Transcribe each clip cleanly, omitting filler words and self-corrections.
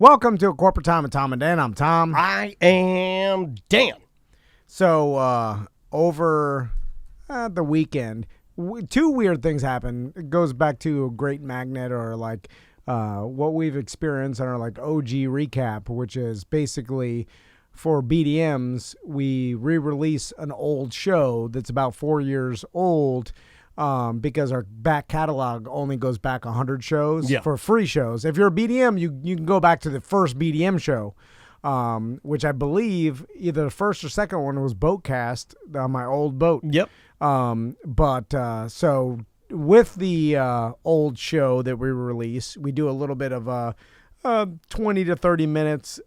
Welcome to A Corporate Time with Tom and Dan. I'm Tom. I am Dan. So, over the weekend, two weird things happened. It goes back to a great magnet or like what we've experienced on our like OG recap, which is basically for BDMs, we re-release an old show that's about 4 years old. Because our back catalog only goes back 100 shows for free shows. If you're a BDM, you can go back to the first BDM show, which I believe either the first or second one was Boatcast on my old boat. Yep. So with the old show that we release, we do a little bit of 20 to 30 minutes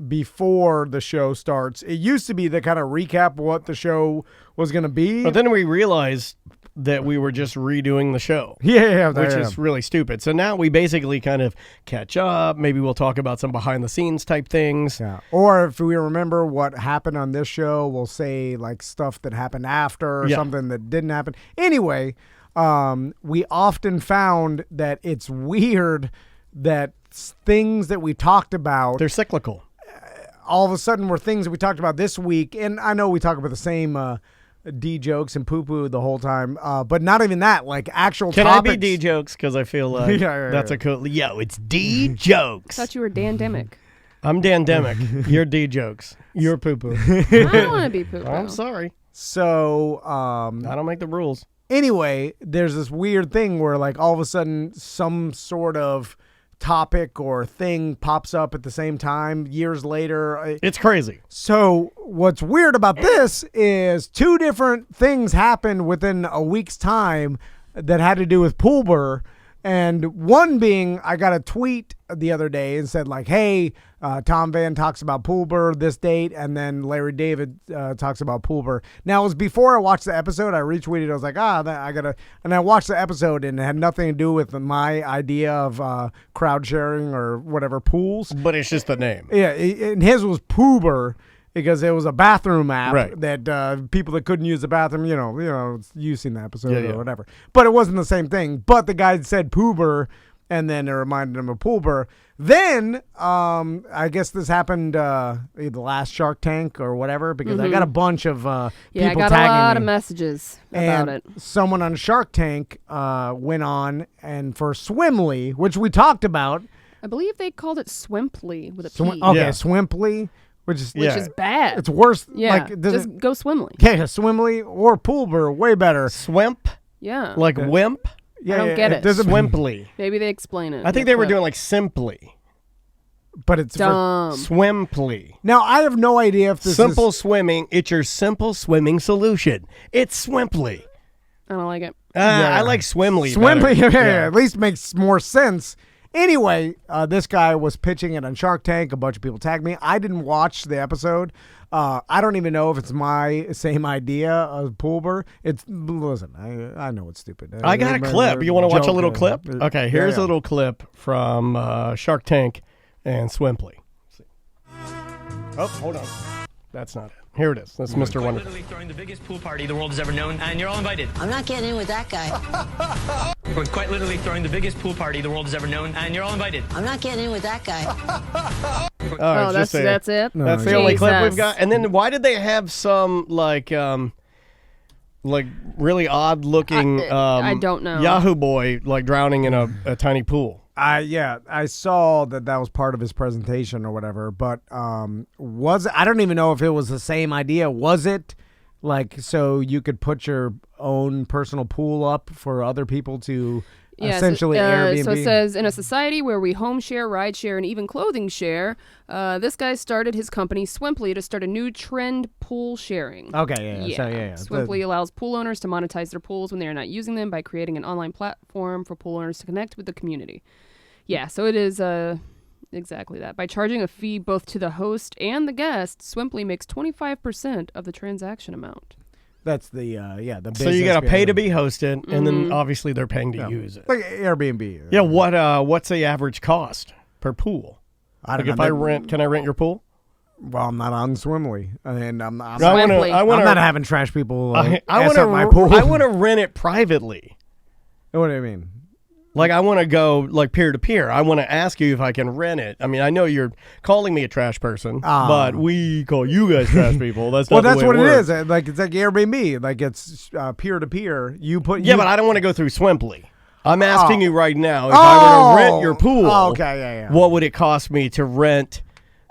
before the show starts. It used to be the kind of recap of what the show was going to be. But then we realized that we were just redoing the show. Yeah. Which is really stupid. So now we basically kind of catch up. Maybe we'll talk about some behind the scenes type things. Yeah. Or if we remember what happened on this show, we'll say like stuff that happened after or something that didn't happen. Anyway, we often found that it's weird that things that we talked about, they're cyclical. All of a sudden were things that we talked about this week. And I know we talk about the same D jokes and poo-poo the whole time, but not even that, like actual Can topics. I be D jokes? Because I feel like that's a cool... Yo, it's D jokes. I thought you were Dan Demick. I'm Dan Demick. You're D jokes. You're poo-poo. I don't want to be poo-poo. I'm sorry. So, I don't make the rules. Anyway, there's this weird thing where like all of a sudden some sort of topic or thing pops up at the same time years later. It's crazy. So what's weird about this is two different things happened within a week's time that had to do with Poolber. And one being, I got a tweet the other day and said like, hey, Tom Van talks about Poolber this date, and then Larry David talks about Poolber. Now, it was before I watched the episode. I retweeted. I was like, and I watched the episode, and it had nothing to do with my idea of crowd sharing or whatever pools. But it's just the name. Yeah, and his was Poober. Because it was a bathroom app that people that couldn't use the bathroom, you've seen the episode or whatever. But it wasn't the same thing. But the guy said Poober, and then it reminded him of Poolber. Then I guess this happened the last Shark Tank or whatever, because I got a bunch of people tagging me. I got a lot of messages about it. Someone on Shark Tank went on, and for Swimly, which we talked about. I believe they called it Swimply with a P. Swimply. Which is bad. It's worse. Yeah, like, just go Swimly. Yeah, Swimly or Poolber, way better. Swimp? Yeah. Like wimp? I don't get it. Swimply. Maybe they explain it. I think they were doing like simply. But it's dumb. Swimply. Now, I have no idea if this simple swimming. It's your simple swimming solution. It's Swimply. I don't like it. I like Swimly. Swimly, at least makes more sense. Anyway, this guy was pitching it on Shark Tank. A bunch of people tagged me. I didn't watch the episode. I don't even know if it's my same idea of Poolber. Listen, I know it's stupid. I got a clip. You want to watch a little clip? Okay, here's a little clip from Shark Tank and Swimply. Oh, hold on. That's not it. Here it is. That's Mr. Wonderful. Literally throwing the biggest pool party the world has ever known, and you're all invited. I'm not getting in with that guy. We're quite literally throwing the biggest pool party the world has ever known, and you're all invited. I'm not getting in with that guy. That's it? No, that's the only clip we've got. And then why did they have some, like really odd-looking I don't know. Yahoo boy, like, drowning in a tiny pool? I saw that was part of his presentation or whatever, but I don't even know if it was the same idea. Was it like so you could put your own personal pool up for other people to essentially Airbnb? So it says, in a society where we home share, ride share, and even clothing share, this guy started his company Swimply to start a new trend, pool sharing. Okay, yeah. Swimply allows pool owners to monetize their pools when they are not using them by creating an online platform for pool owners to connect with the community. Yeah, so it is exactly that. By charging a fee both to the host and the guest, Swimply makes 25% of the transaction amount. That's the business. So you got to pay to be hosted, and then obviously they're paying to use it. Like Airbnb. Yeah, what's the average cost per pool? I don't know. Can I rent your pool? Well, I'm not on Swimly, and I'm not having trash people. I my pool. I want to rent it privately. What do you mean? Like, I want to go, like, peer-to-peer. I want to ask you if I can rent it. I mean, I know you're calling me a trash person, but we call you guys trash people. That's not that's the way what it it works. is. Like, it's like Airbnb. Like, it's peer-to-peer. Yeah, but I don't want to go through Swimply. I'm asking you right now, if I were to rent your pool, what would it cost me to rent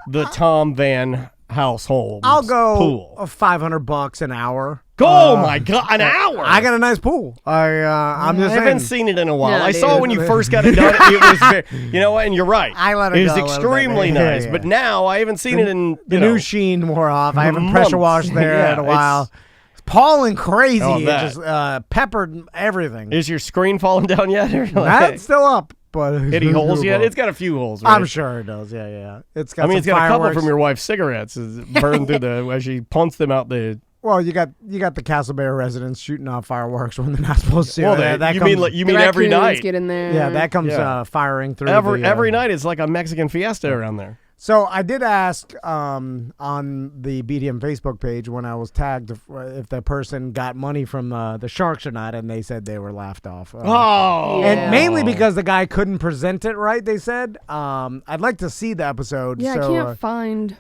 the Tom Van household I'll go pool? $500 an hour. Oh my God, an hour! I got a nice pool. I'm just saying. I haven't seen it in a while. No, I dude. saw when you first got it done. It was, you know what? And you're right. I let it It go was a little extremely bit. nice. Yeah. But now I haven't seen it in The new sheen wore off. I haven't pressure washed there Yeah, in a while. It's Paul and crazy. Oh, It that. just peppered everything. Is your screen falling down yet? Or That's still up, but any holes yet? It's got a few holes. Right? I'm sure it does. Yeah. It's got. It's some got a couple fireworks. from your wife's cigarettes burned through as she punts them out the. Well, you got the Castle Bay residents shooting off fireworks when they're not supposed to. Well, that you comes, mean every raccoons night? Get in there. Yeah, that comes firing through Every night it's like a Mexican fiesta around there. So I did ask on the BDM Facebook page when I was tagged if the person got money from the sharks or not, and they said they were laughed off. And mainly because the guy couldn't present it right. They said, "I'd like to see the episode." Yeah, so, I can't find.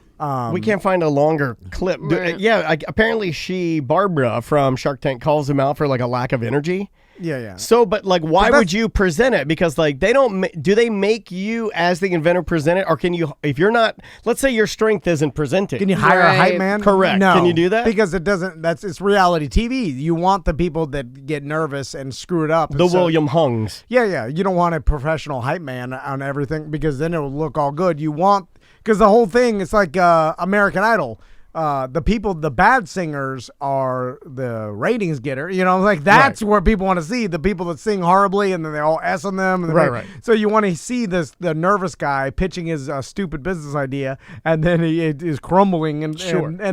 We can't find a longer clip. Right. Apparently Barbara from Shark Tank calls him out for like a lack of energy. Yeah. So, but like, why would you present it? Because like, they don't. Do they make you as the inventor present it, or can you? If you're not, let's say your strength isn't presenting. Can you hire a hype man? Correct. No. Can you do that? Because it doesn't. It's reality TV. You want the people that get nervous and screw it up. The William Hungs. Yeah. You don't want a professional hype man on everything because then it will look all good. You want because the whole thing. It's like American Idol. The bad singers are the ratings getter. You know, like that's where people want to see the people that sing horribly and then they all S on them. And Right. So you want to see the nervous guy pitching his stupid business idea, and then he is crumbling, and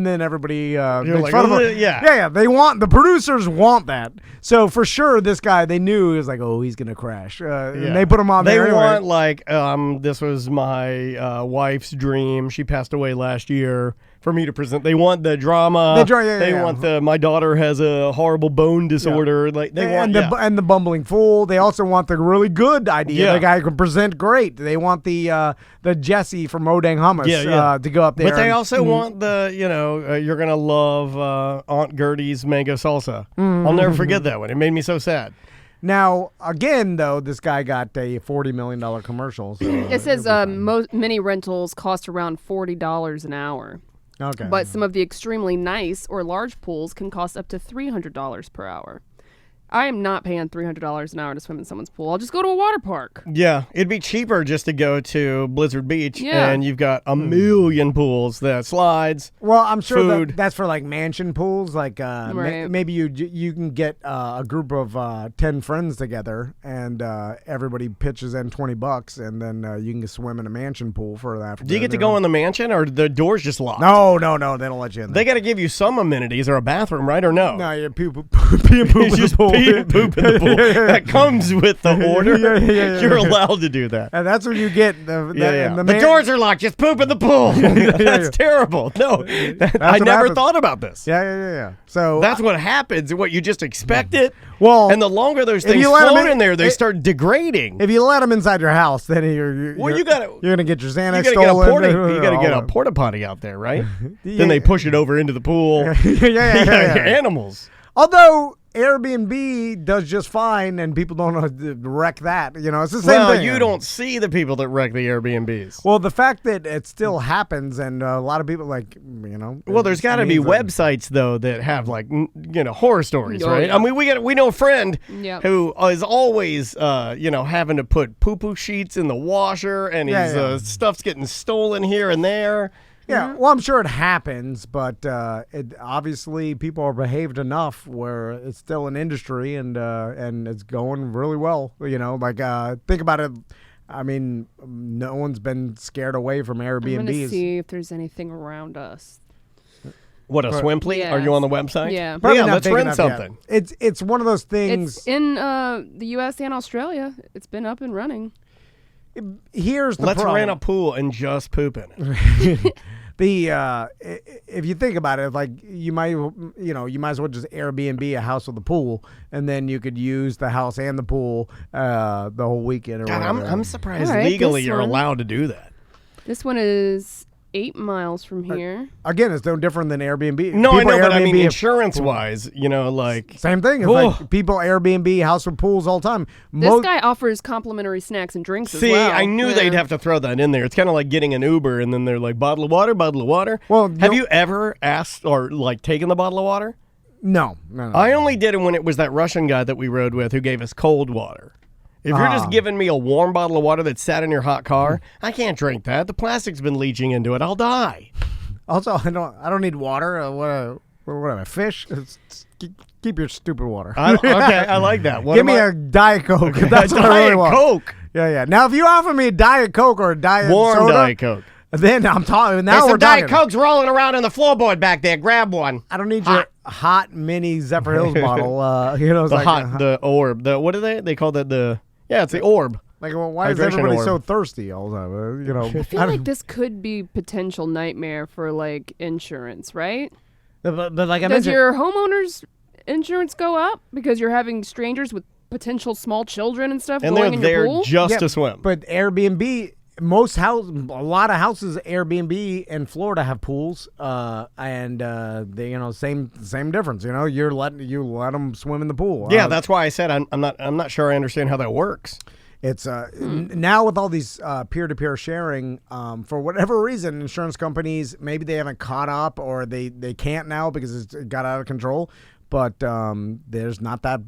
then everybody makes like, fun of him. yeah. The producers want that. So for sure, this guy they knew he was like, oh, he's gonna crash. And they put him on They there. want like, this was my wife's dream. She passed away last year. For me to present, they want the drama. They want my daughter has a horrible bone disorder. Like they want and the bumbling fool. They also want the really good idea. The guy who can present great. They want the Jesse from Odang Hummus to go up there. But they also want the you're gonna love Aunt Gertie's mango salsa. I'll never forget that one. It made me so sad. Now, again, though, this guy got a $40 million commercial. So It says many rentals cost around $40 an hour. Okay. But some of the extremely nice or large pools can cost up to $300 per hour. I am not paying $300 an hour to swim in someone's pool. I'll just go to a water park. Yeah, it'd be cheaper just to go to Blizzard Beach, and you've got a million pools that slides. Well, I'm sure food. that's for like mansion pools. Like maybe you can get a group of 10 friends together, and everybody pitches in $20, and then you can swim in a mansion pool for that. Do you get to go in the mansion, or the doors just locked? No, they don't let you in there. They got to give you some amenities or a bathroom, right? Or no? No, you pee and poop in the pool. Pee and poop in the pool. That comes with the order. You're allowed to do that. And that's what you get. The doors are locked. Just poop in the pool. That's terrible. No, I never thought about this. Yeah. So that's what happens. What you just expect it. Well, and the longer those things float in there, they start degrading. If you let them inside your house, then you're gonna get your Xanax stolen. You gotta get a porta potty out there, right? Then they push it over into the pool. Yeah. Animals. Although Airbnb does just fine, and people don't know to wreck that. You know, it's the same thing. You don't see the people that wreck the Airbnbs. Well, the fact that it still happens, and a lot of people Well, there's got to be websites though that have like horror stories, right? I mean, we know a friend who is always having to put poo-poo sheets in the washer, and his stuff's getting stolen here and there. Yeah, well, I'm sure it happens, but obviously people are behaved enough where it's still an industry and it's going really well. You know, like think about it. I mean, no one's been scared away from Airbnbs. I'm gonna see if there's anything around us. What, a Swimply? Yes. Are you on the website? Yeah. Let's rent something. It's one of those things. It's in the U.S. and Australia. It's been up and running. Here's the Let's problem. rent a pool and just poop in it. if you think about it, like you might as well just Airbnb a house with a pool, and then you could use the house and the pool the whole weekend. Or God, whatever. I'm surprised All right, legally this you're one. allowed to do that. This one is 8 miles from here. Again, it's no different than Airbnb. No, People I know, but I mean Airbnb insurance-wise, like... same thing. It's like people Airbnb house with pools all the time. This guy offers complimentary snacks and drinks as See, well. I knew they'd have to throw that in there. It's kind of like getting an Uber, and then they're like, bottle of water. Well, have you ever asked or, taken the bottle of water? No. I only did it when it was that Russian guy that we rode with who gave us cold water. If you're just giving me a warm bottle of water that sat in your hot car, I can't drink that. The plastic's been leaching into it. I'll die. Also, I don't need water. What am I, fish? Keep your stupid water. Okay, I like that. Give me a Diet Coke. That's what I really Diet want. Coke. Yeah. Now, if you offer me a Diet Coke or a Diet Warm soda, Diet Coke. then I'm talking. Now There's we're some Diet talking. Cokes rolling around on the floorboard back there. Grab one. I don't need your hot mini Zephyr Hills bottle. It's The like the orb. What are they? They call that the... Yeah, it's the orb. like, well, why is Hydration everybody orb. so thirsty all the time? I feel like this could be potential nightmare for insurance, right? but like I Does mentioned, your homeowner's insurance go up because you're having strangers with potential small children and stuff And going they're in there your pool? just to swim. but Airbnb. A lot of houses Airbnb in Florida have pools, and they same difference. You let them swim in the pool. Yeah, that's why I said I'm not sure I understand how that works. It's now with all these peer-to-peer sharing, for whatever reason, insurance companies maybe they haven't caught up or they can't now because it got out of control. But there's not that.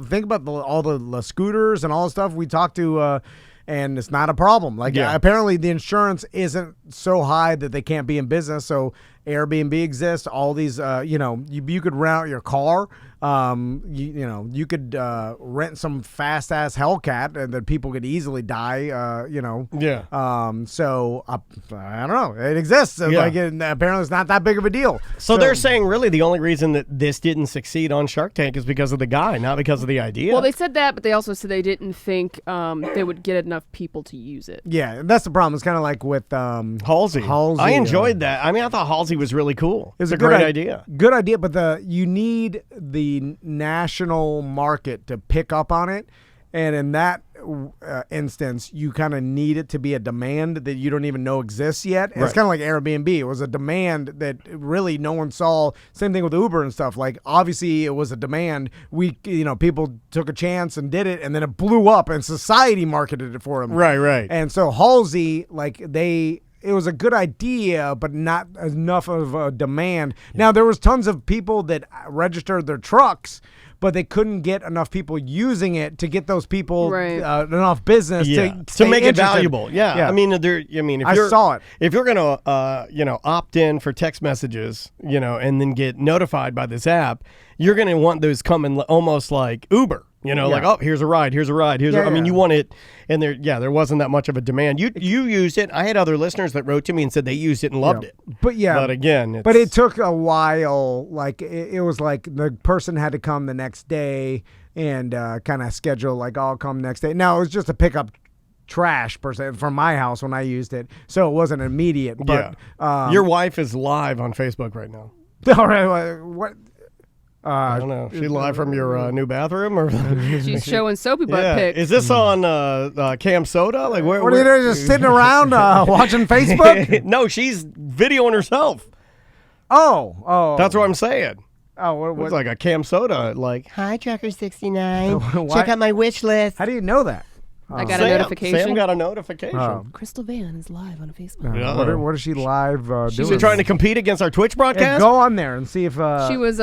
Think about all the scooters and all the stuff we talked to. And it's not a problem. Apparently the insurance isn't so high that they can't be in business. So Airbnb exists. All these, you could rent out your car. You could rent some fast ass Hellcat and that people could easily die. Yeah. So I don't know. It exists. Yeah. Apparently it's not that big of a deal. So they're saying really the only reason that this didn't succeed on Shark Tank is because of the guy, not because of the idea. Well, they said that, but they also said they didn't think they would get enough people to use it. Yeah, and that's the problem. It's kind of like with Halsey. Halsey. I enjoyed that. I mean, I thought Halsey was really cool. It's a great idea. Good idea, but you need the national market to pick up on it, and in that instance, you kind of need it to be a demand that you don't even know exists yet. Right. It's kind of like Airbnb. It was a demand that really no one saw. Same thing with Uber and stuff. Like obviously, it was a demand. People took a chance and did it, and then it blew up, and society marketed it for them. Right. And so Halsey, it was a good idea, but not enough of a demand. Yeah. Now, there was tons of people that registered their trucks, but they couldn't get enough people using it to get those people enough business to make it valuable. Yeah. I mean, I saw it. If you're going to, opt in for text messages, and then get notified by this app, you're going to want those coming almost like Uber. Like, oh, here's a ride. I mean, you want it, and there wasn't that much of a demand. You used it. I had other listeners that wrote to me and said they used it and loved it. But again, it took a while. Like it was like the person had to come the next day and kind of schedule like I'll come next day. Now it was just a pickup trash per se from my house when I used it, so it wasn't immediate. But your wife is live on Facebook right now. All right, what? I don't know. She live from your new bathroom, or she's showing soapy butt pics. Is this on Cam Soda? Like, what are you doing? Just sitting around watching Facebook? No, she's videoing herself. Oh, that's what I'm saying. Oh, what? It's like a Cam Soda. Like, hi, Trucker69. Check out my wish list. How do you know that? I got a notification. Sam got a notification. Crystal Van is live on Facebook. What is she live doing? She's trying to compete against our Twitch broadcast? Go on there and see if... She was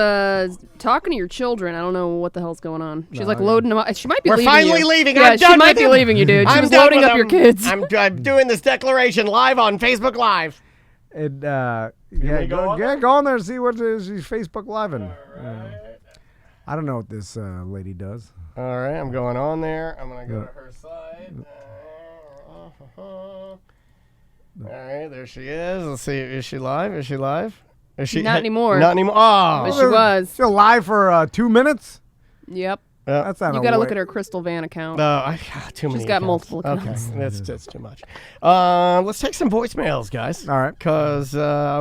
talking to your children. I don't know what the hell's going on. She's loading them up. She might be leaving We're finally leaving. Yeah, I'm done she might with be him. leaving you, dude. She I'm was done loading with up your him. kids. I'm doing this declaration live on Facebook Live. And, go on there and see what she's Facebook living. I don't know what this lady does. All right, I'm going on there. I'm going to go to her site. All right, there she is. Let's see. Is she live? Is she? Not anymore. Not anymore. Oh. But she was. She's live for 2 minutes? Yep. That's not You got to look at her Crystal Van account. Too many. She's got accounts. multiple accounts. Okay, that's too much. Let's take some voicemails, guys. All right. Because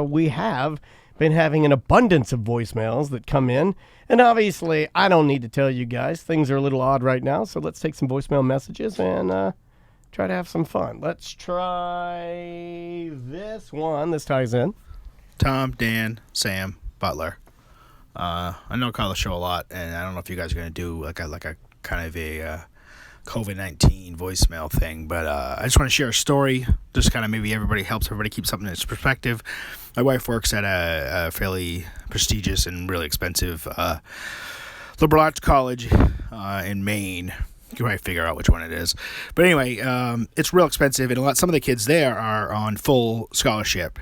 we have been having an abundance of voicemails that come in. And obviously, I don't need to tell you guys. Things are a little odd right now. So let's take some voicemail messages and try to have some fun. Let's try this one. This ties in. Tom, Dan, Sam, Butler. I know I call the show a lot, and I don't know if you guys are going to do like a kind of a COVID-19 voicemail thing, but I just want to share a story. Just kind of maybe helps everybody keep something in its perspective. My wife works at a fairly prestigious and really expensive liberal arts college in Maine. You can probably figure out which one it is. But anyway, it's real expensive, and some of the kids there are on full scholarship.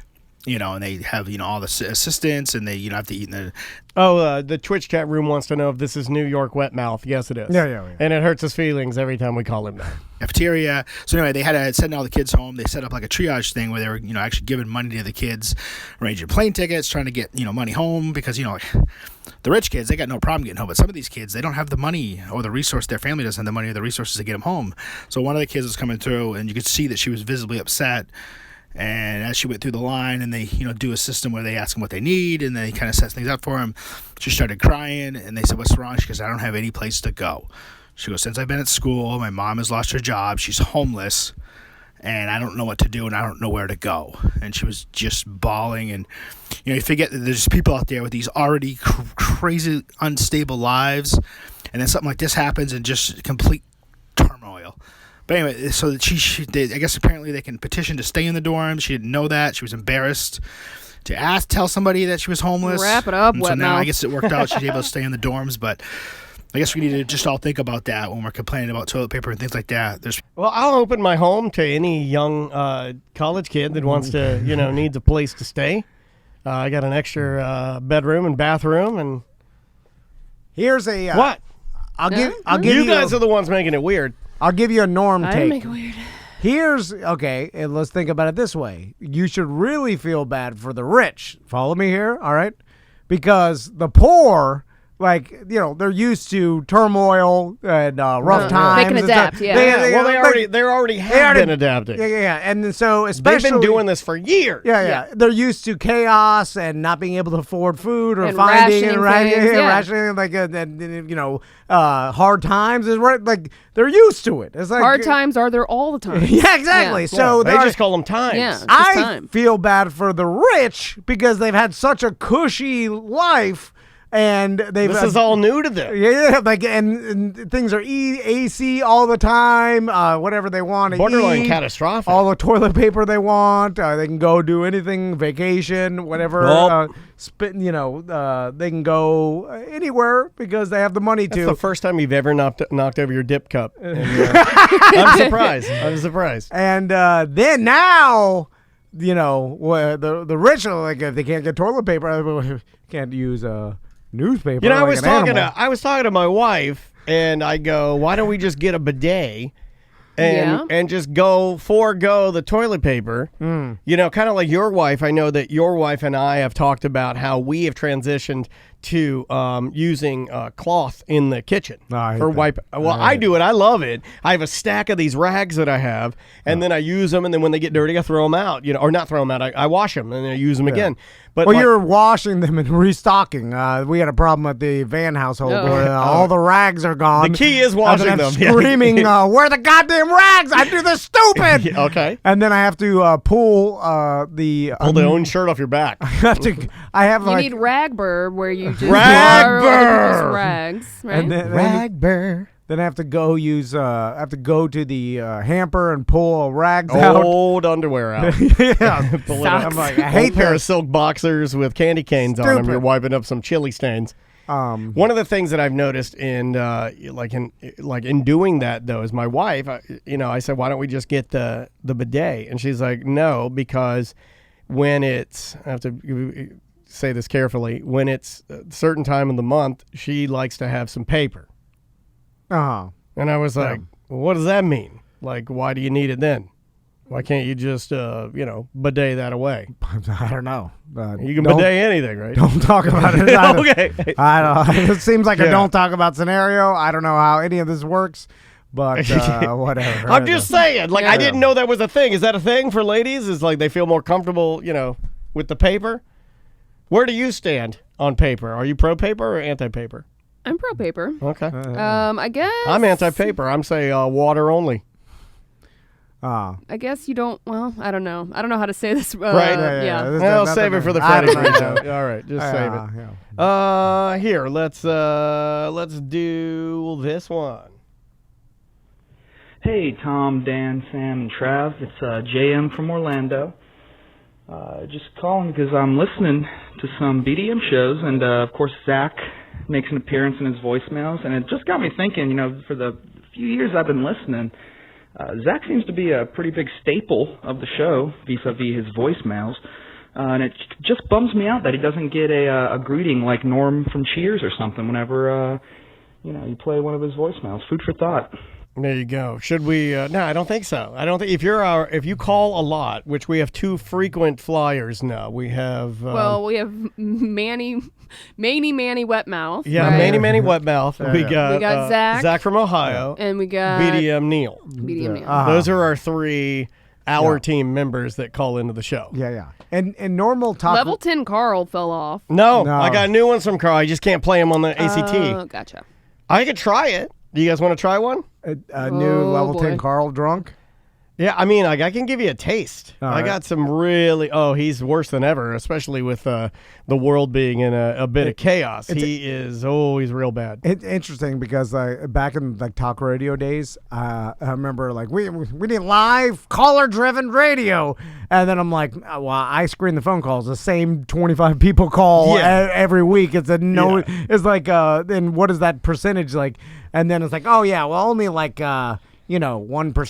And they have, all the assistants, and they, have to eat in the... The Twitch chat room wants to know if this is New York wet mouth. Yes, it is. Yeah. And it hurts his feelings every time we call him that. Cafeteria. So anyway, they had to send all the kids home. They set up like a triage thing where they were, actually giving money to the kids, arranging plane tickets, trying to get, money home because, the rich kids, they got no problem getting home. But some of these kids, they don't have the money or the resource. Their family doesn't have the money or the resources to get them home. So one of the kids was coming through, and you could see that she was visibly upset. And as she went through the line, and they, do a system where they ask them what they need, and they kind of set things up for them, she started crying, and they said, "What's wrong?" She goes, "I don't have any place to go." She goes, "Since I've been at school, my mom has lost her job. She's homeless, and I don't know what to do, and I don't know where to go." And she was just bawling, and, you forget that there's people out there with these already crazy, unstable lives, and then something like this happens, and just complete turmoil. But anyway, so I guess apparently they can petition to stay in the dorm. She didn't know that. She was embarrassed to tell somebody that she was homeless. Wrap it up, and so now I guess it worked out. She's able to stay in the dorms, but I guess we need to just all think about that when we're complaining about toilet paper and things like that. Well, I'll open my home to any young college kid that wants to, needs a place to stay. I got an extra bedroom and bathroom, and here's a what? I'll give you guys are the ones making it weird. I'll give you a norm take. I make it weird. And let's think about it this way. You should really feel bad for the rich. Follow me here, all right? Because the poor, they're used to turmoil and rough times. They can adapt, yeah. They already have been adapting. Yeah. And so especially... They've been doing this for years. Yeah. They're used to chaos and not being able to afford food or and finding rationing, rationing, hard times is right. They're used to it. It's like hard times are there all the time. Yeah, exactly. Yeah. So they just call them times. Yeah, just I time. feel bad for the rich because they've had such a cushy life. And this is all new to them. Yeah, and things are AC all the time. Whatever they want to Borderline eat, catastrophic. all the toilet paper they want. They can go do anything, vacation, whatever. They can go anywhere because they have the money to. That's the first time you've ever knocked over your dip cup. And, I'm surprised. And then now, the rich are like, if they can't get toilet paper, can't use newspaper. I was talking to my wife, and I go, "Why don't we just get a bidet and just forego the toilet paper?" Kind of like your wife. I know that your wife and I have talked about how we have transitioned to using cloth in the kitchen for wipe. Well, I do it. I love it. I have a stack of these rags that I have, and then I use them, and then when they get dirty, I throw them out. Or not throw them out. I wash them, and then I use them again. But you're washing them and restocking. We had a problem at the Van household where all the rags are gone. The key is washing them. Screaming, "Where are the goddamn rags? I do this stupid." Okay. And then I have to pull the own shirt off your back. You need Ragbur where you just Ragbur! borrow other people's rags, right? And then, Ragbur. Then I have to go to the hamper and pull rags out. Old underwear out. Yeah. I'm like, I hate pair of silk boxers with candy canes on them. You're wiping up some chili stains. One of the things that I've noticed in doing that though is my wife. I said, "Why don't we just get the bidet?" And she's like, "No, because when it's," I have to say this carefully, when it's a certain time of the month, she likes to have some paper. Uh-huh. And I was like, well, "What does that mean? Like, why do you need it then?" Why can't you just, bidet that away? I don't know. You can bidet anything, right? Don't talk about it. Okay. I don't know. It seems like a Yeah. don't talk about scenario. I don't know how any of this works, but whatever. I'm just saying. Like, I didn't know that was a thing. Is that a thing for ladies? Is like they feel more comfortable, with the paper? Where do you stand on paper? Are you pro paper or anti paper? I'm pro paper. Okay. I guess. I'm anti paper. I'm say water only. I guess you don't. Well, I don't know. I don't know how to say this. Right. Yeah. Well, save it for the Friday I don't night know. show. All right, just save it. Yeah. Here, let's do this one. Hey, Tom, Dan, Sam, and Trav. It's JM from Orlando. Just calling because I'm listening to some BDM shows, and of course Zach makes an appearance in his voicemails, and it just got me thinking. For the few years I've been listening, Zach seems to be a pretty big staple of the show vis-a-vis his voicemails, and it just bums me out that he doesn't get a greeting like Norm from Cheers or something whenever you play one of his voicemails. Food for thought. There you go. Should we? No, I don't think so. I don't think if you call a lot, which we have 2 frequent flyers now. We have we have Manny Wetmouth. Yeah, right? Manny Wetmouth. We got Zach from Ohio, and we got BDM Neil. BDM Neil. Those are our 3 team members that call into the show. Yeah. And normal talk. Level 10 Carl fell off. No, I got new ones from Carl. I just can't play them on the ACT. Oh, gotcha. I could try it. Do you guys want to try one? A new level 10 Carl drunk. Yeah, I mean, I can give you a taste. All I right. got some really. Oh, he's worse than ever, especially with the world being in a bit of chaos. He's real bad. It's interesting because back in talk radio days, I remember we need live caller driven radio, and then I'm like, well, I screen the phone calls. The same 25 people call every week. It's It's like then what is that percentage like? And then it's like, oh yeah, well only 1%.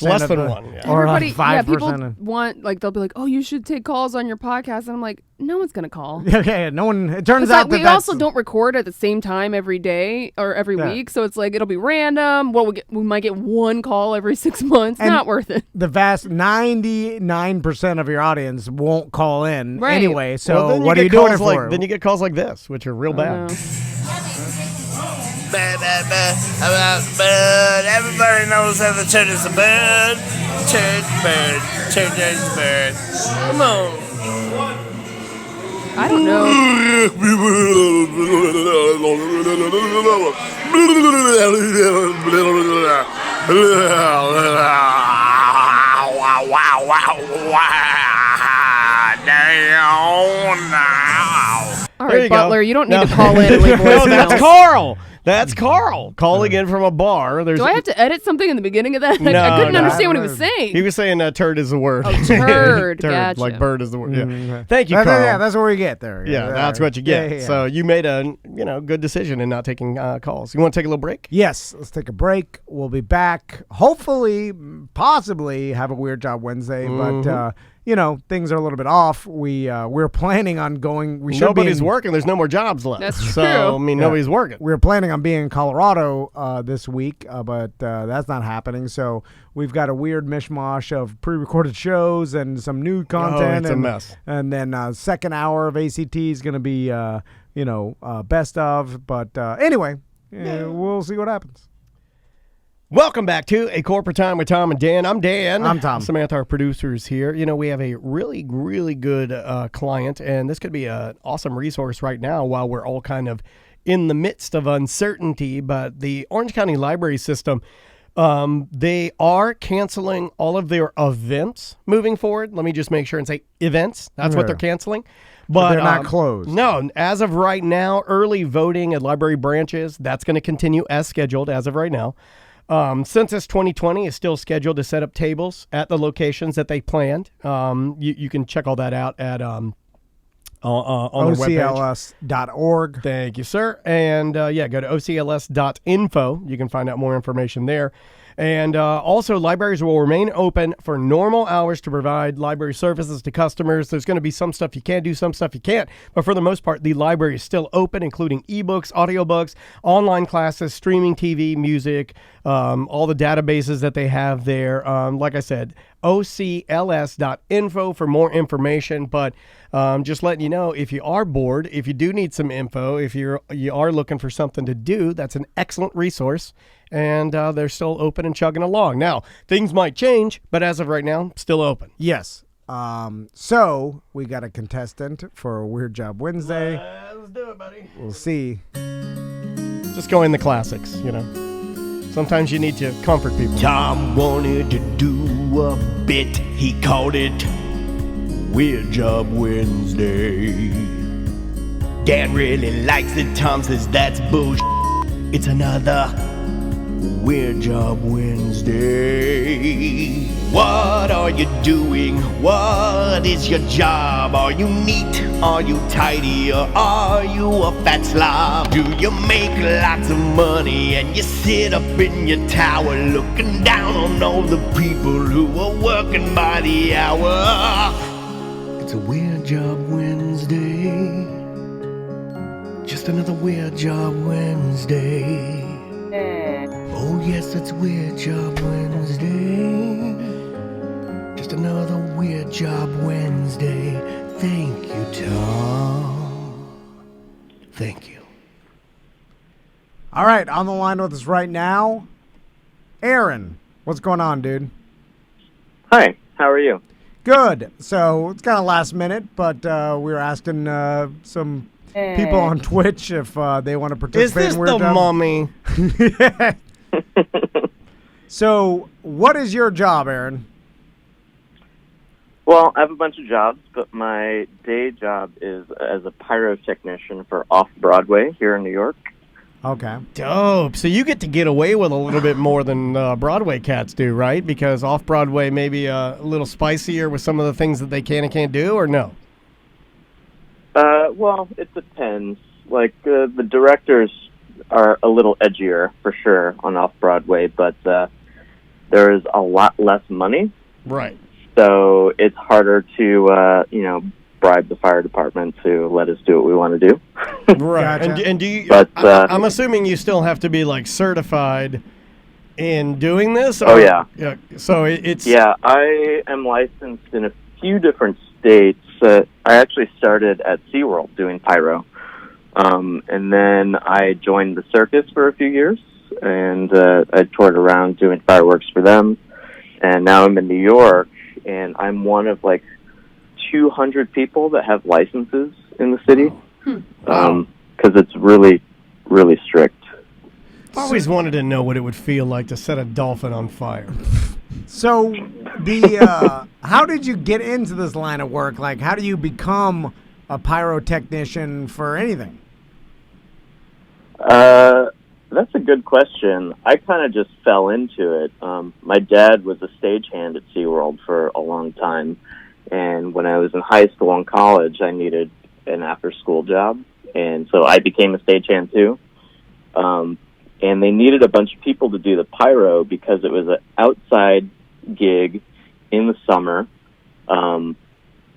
Less than 1, yeah. Or Everybody, 5%. people want they'll be like, oh, you should take calls on your podcast, and I'm like, no one's gonna call. Yeah. No one. It turns It's out like, that we also don't record at the same time every day or every week, so it's like it'll be random. We might get 1 call every 6 months. Not worth it. The vast 99% of your audience won't call in Right. anyway. So Well, then what are you doing it for? Then you get calls like this, which are real bad. Everybody knows how the turd is a bird. Turd, bird. Come on. I don't know. All There right, you Butler, go. you don't need to call in and leave No, voicemails. that's Carl. That's Carl calling in from a bar. Do I have to edit something in the beginning of that? No, I couldn't no. understand what he was saying. He was saying turd is the word. Oh, turd. Turd, Gotcha. like bird is the word. Yeah. Thank you, Carl. Yeah, that's where we get there. Yeah, that's what you get. Yeah. So you made a good decision in not taking calls. You want to take a little break? Yes, let's take a break. We'll be back. Hopefully, possibly have a Weird Job Wednesday, but things are a little bit off. We're planning on going. Nobody's working. There's no more jobs left. That's So true. I mean, nobody's working. We're planning on being in Colorado this week, but that's not happening. So we've got a weird mishmash of pre-recorded shows and some new content. It's a mess. And then second hour of ACT is going to be best of. But anyway, we'll see what happens. Welcome back to A Corporate Time with Tom and Dan. I'm Dan. I'm Tom. Samantha, our producers here. We have a really, really good client, and this could be an awesome resource right now while we're all kind of in the midst of uncertainty. But the Orange County Library System, they are canceling all of their events moving forward. Let me just make sure and say events. That's what they're canceling. But they're not closed. No, as of right now, early voting at library branches, that's going to continue as scheduled as of right now. Census 2020 is still scheduled to set up tables at the locations that they planned. You can check all that out at on their webpage. OCLS.org. Thank you, sir. And go to ocls.info. You can find out more information there. And also, libraries will remain open for normal hours to provide library services to customers. There's going to be some stuff you can do, some stuff you can't. But for the most part, the library is still open, including ebooks, audiobooks, online classes, streaming TV, music, all the databases that they have there. Like I said, ocls.info for more information. But just letting you know, if you are bored, if you do need some info, if you are looking for something to do, that's an excellent resource. And they're still open and chugging along. Now, things might change, but as of right now, still open. Yes. So we got a contestant for Weird Job Wednesday. Let's do it, buddy. We'll see. Just go in the classics, you know. Sometimes you need to comfort people. Tom wanted to do a bit. He called it Weird Job Wednesday. Dad really likes it. Tom says that's bullshit. It's another Weird Job Wednesday. What are you doing? What is your job? Are you neat? Are you tidy? Or are you a fat slob? Do you make lots of money and you sit up in your tower looking down on all the people who are working by the hour? It's a Weird Job Wednesday. Just another Weird Job Wednesday. Oh yes, it's Weird Job Wednesday. Just another Weird Job Wednesday. Thank you, Tom. Thank you. All right, on the line with us right now, Aaron. What's going on, dude? Hi, how are you? Good. So it's kind of last minute, but we were asking some people on Twitch if they want to participate. Is this in Weird the Job. mummy? So, what is your job, Aaron? Well, I have a bunch of jobs, but my day job is as a pyrotechnician for Off-Broadway here in New York. Okay. Dope. So you get to get away with a little bit more than Broadway cats do, right? Because Off-Broadway may be a little spicier with some of the things that they can and can't do, or no? Well, it depends. Like, the directors are a little edgier, for sure, on Off-Broadway, but there is a lot less money. Right. So it's harder to, bribe the fire department to let us do what we want to do. Right. Gotcha. And do you? But, I'm assuming you still have to be like certified in doing this. Oh, yeah. So it's. Yeah, I am licensed in a few different states. I actually started at SeaWorld doing pyro. And then I joined the circus for a few years, and I toured around doing fireworks for them. And now I'm in New York, and I'm one of like 200 people that have licenses in the city, because it's really, really strict. I always wanted to know what it would feel like to set a dolphin on fire. So, how did you get into this line of work? Like, how do you become a pyrotechnician for anything? That's a good question. I kind of just fell into it. My dad was a stagehand at SeaWorld for a long time, and when I was in high school and college, I needed an after-school job, and so I became a stagehand too. And they needed a bunch of people to do the pyro because it was an outside gig in the summer, and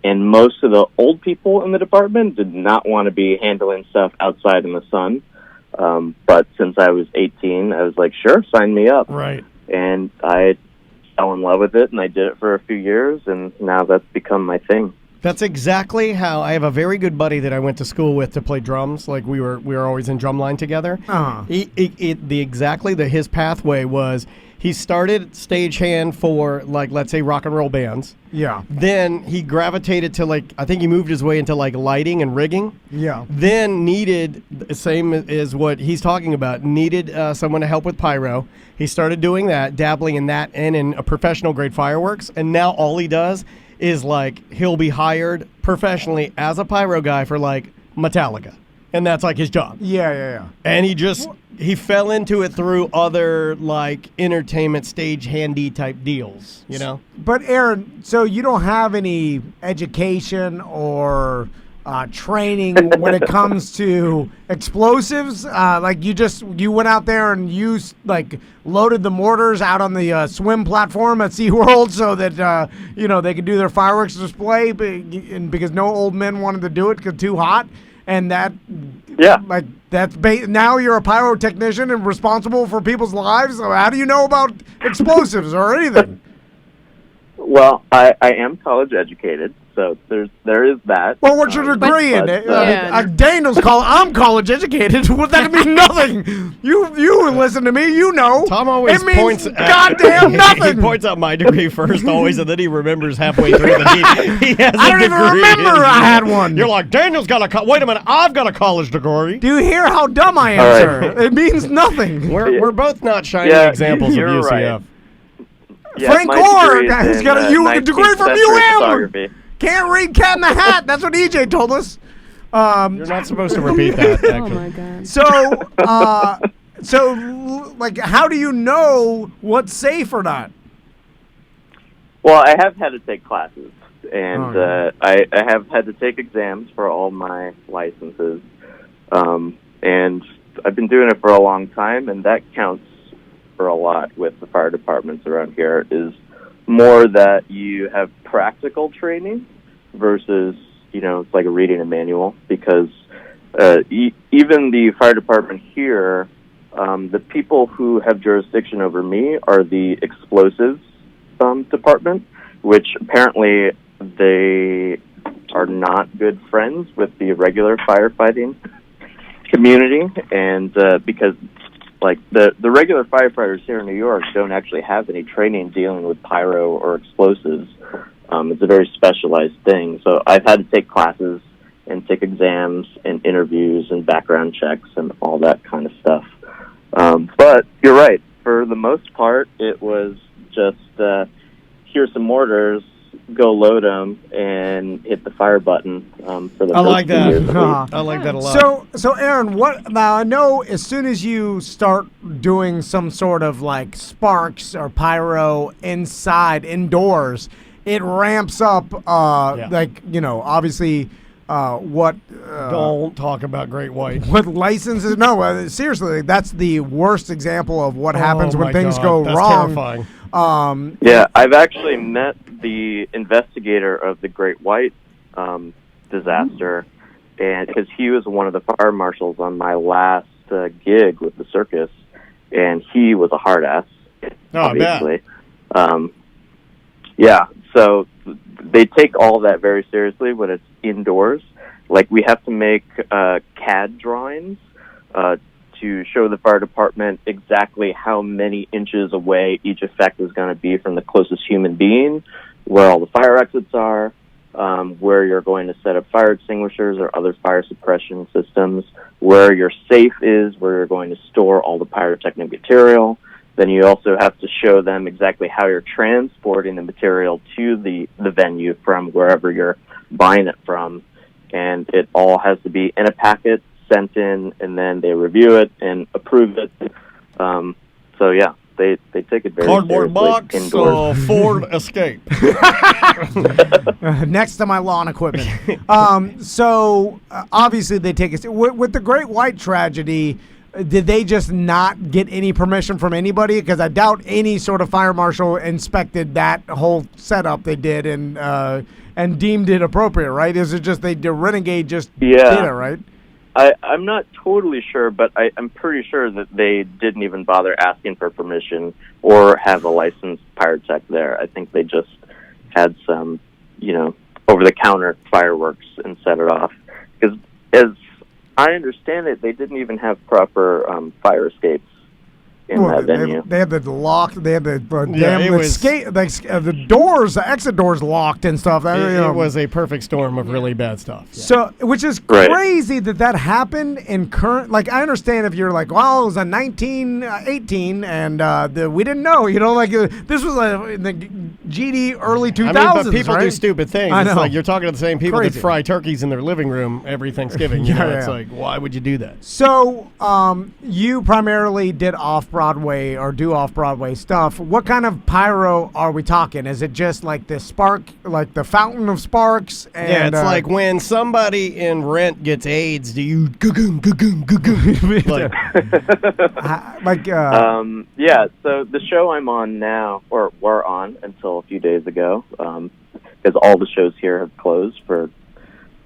most of the old people in the department did not want to be handling stuff outside in the sun. But since I was 18, I was like, sure, sign me up. Right. And I fell in love with it, and I did it for a few years, and now that's become my thing. That's exactly how I have a very good buddy that I went to school with to play drums. Like we were always in drumline together. Uh-huh. His pathway was he started stagehand for like, let's say, rock and roll bands. Yeah. Then he gravitated to like, I think he moved his way into like lighting and rigging. Yeah. Then needed, same as what he's talking about, needed someone to help with pyro. He started doing that, dabbling in that and in a professional grade fireworks. And now all he does is like, he'll be hired professionally as a pyro guy for like Metallica. And that's like his job. Yeah. And he fell into it through other like entertainment stage handy type deals, you know? But Aaron, so you don't have any education or training when it comes to explosives? Like you went out there and used like loaded the mortars out on the swim platform at SeaWorld so that they could do their fireworks display, because no old men wanted to do it because too hot. And that, like now you're a pyrotechnician and responsible for people's lives. So how do you know about explosives or anything? Well, I am college educated, so there is that. Well, what's your degree in? Daniel's I'm college educated. Well, that mean nothing. You listen to me. You know. Tom always it means points. Goddamn nothing. He points out my degree first, always, and then he remembers halfway through that he has I don't even remember I had one. You're like, Daniel's got a. Wait a minute, I've got a college degree. Do you hear how dumb I am, sir? It means nothing. We're both not shining examples of UCF. Right. Yeah, Frank Gore has got a degree from UM. Can't read Cat in the Hat. That's what EJ told us. You're not supposed to repeat that. Actually. Oh my god. So, like, how do you know what's safe or not? Well, I have had to take classes, and I have had to take exams for all my licenses, and I've been doing it for a long time, and that counts for a lot with the fire departments around here. Is more that you have practical training versus, it's like reading a manual, because even the fire department here, the people who have jurisdiction over me are the explosives department, which apparently they are not good friends with the regular firefighting community, and because like the regular firefighters here in New York don't actually have any training dealing with pyro or explosives. It's a very specialized thing. So I've had to take classes and take exams and interviews and background checks and all that kind of stuff. But you're right. For the most part, it was just here's some mortars, go load them, and hit the fire button for the I like that. I like that a lot. So Aaron, now I know as soon as you start doing some sort of like sparks or pyro indoors, it ramps up. Like obviously. Don't talk about Great White. What licenses? No, seriously, that's the worst example of what happens when things go that's wrong. Terrifying. I've actually met the investigator of the Great White disaster, and because he was one of the fire marshals on my last gig with the circus, and he was a hard ass, obviously. So they take all that very seriously when it's indoors. Like, we have to make CAD drawings to show the fire department exactly how many inches away each effect is going to be from the closest human being, where all the fire exits are, where you're going to set up fire extinguishers or other fire suppression systems, where your safe is, where you're going to store all the pyrotechnic material. Then you also have to show them exactly how you're transporting the material to the venue from wherever you're buying it from. And it all has to be in a packet, sent in, and then they review it and approve it. They take it very Cardboard box, indoors. Ford Escape. Next to my lawn equipment. Obviously they take it. With the Great White tragedy, did they just not get any permission from anybody? Because I doubt any sort of fire marshal inspected that whole setup they did and deemed it appropriate, right? Is it just the renegade just did it, right? I'm not totally sure, but I'm pretty sure that they didn't even bother asking for permission or have a licensed pyrotech there. I think they just had some, over-the-counter fireworks and set it off. Because as I understand it, they didn't even have proper fire escapes in that venue. They had the lock. They had the the doors, the exit doors locked and stuff. It was a perfect storm of really bad stuff. Yeah. So, which is crazy that happened in current. Like, I understand if you're like, well, it was in 1918 and we didn't know. This was in the GD early 2000s. But people do stupid things. I know. It's like you're talking to the same people Crazy. that fry turkeys in their living room every Thanksgiving. It's like, why would you do that? So, you primarily did off-Broadway or do off-Broadway stuff. What kind of pyro are we talking? Is it just like the spark, like the fountain of sparks? And, it's like when somebody in Rent gets AIDS, do you goo-goom, goo-goom, goo-goom? So the show I'm on now, or were on until a few days ago, because all the shows here have closed for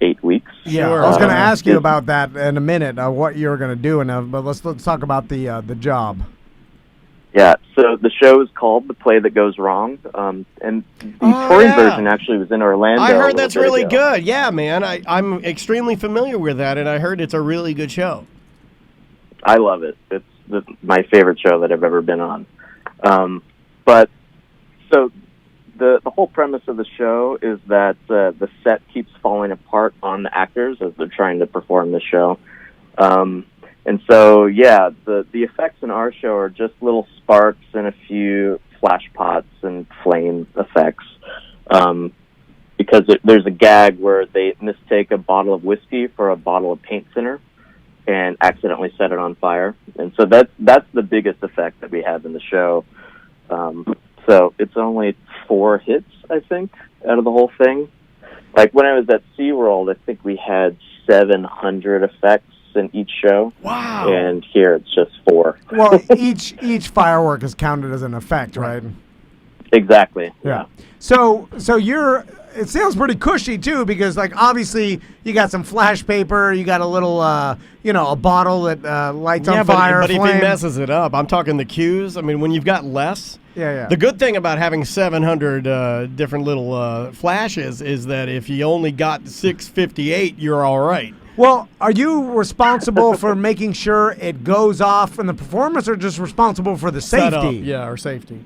8 weeks. Yeah, I was going to ask you about that in a minute, what you're going to do, but let's talk about the job. Yeah, so the show is called The Play That Goes Wrong, and the touring version actually was in Orlando. I heard that's really good. Yeah, man, I'm extremely familiar with that, and I heard it's a really good show. I love it. It's my favorite show that I've ever been on. But so the whole premise of the show is that the set keeps falling apart on the actors as they're trying to perform the show. And so, yeah, the effects in our show are just little sparks and a few flash pots and flame effects. Because there's a gag where they mistake a bottle of whiskey for a bottle of paint thinner and accidentally set it on fire. And so that's the biggest effect that we have in the show. So it's only 4 hits, I think, out of the whole thing. Like when I was at SeaWorld, I think we had 700 effects in each show. Wow. And here it's just 4. Well, each firework is counted as an effect, right? Exactly. Yeah. So it sounds pretty cushy too, because like obviously you got some flash paper, you got a little a bottle that lights on fire. But if he messes it up, I'm talking the cues. I mean, when you've got less. Yeah. The good thing about having 700 different little flashes is that if you only got 658, you're all right. Well, are you responsible for making sure it goes off in the performance, or just responsible for the safety? Yeah, or safety.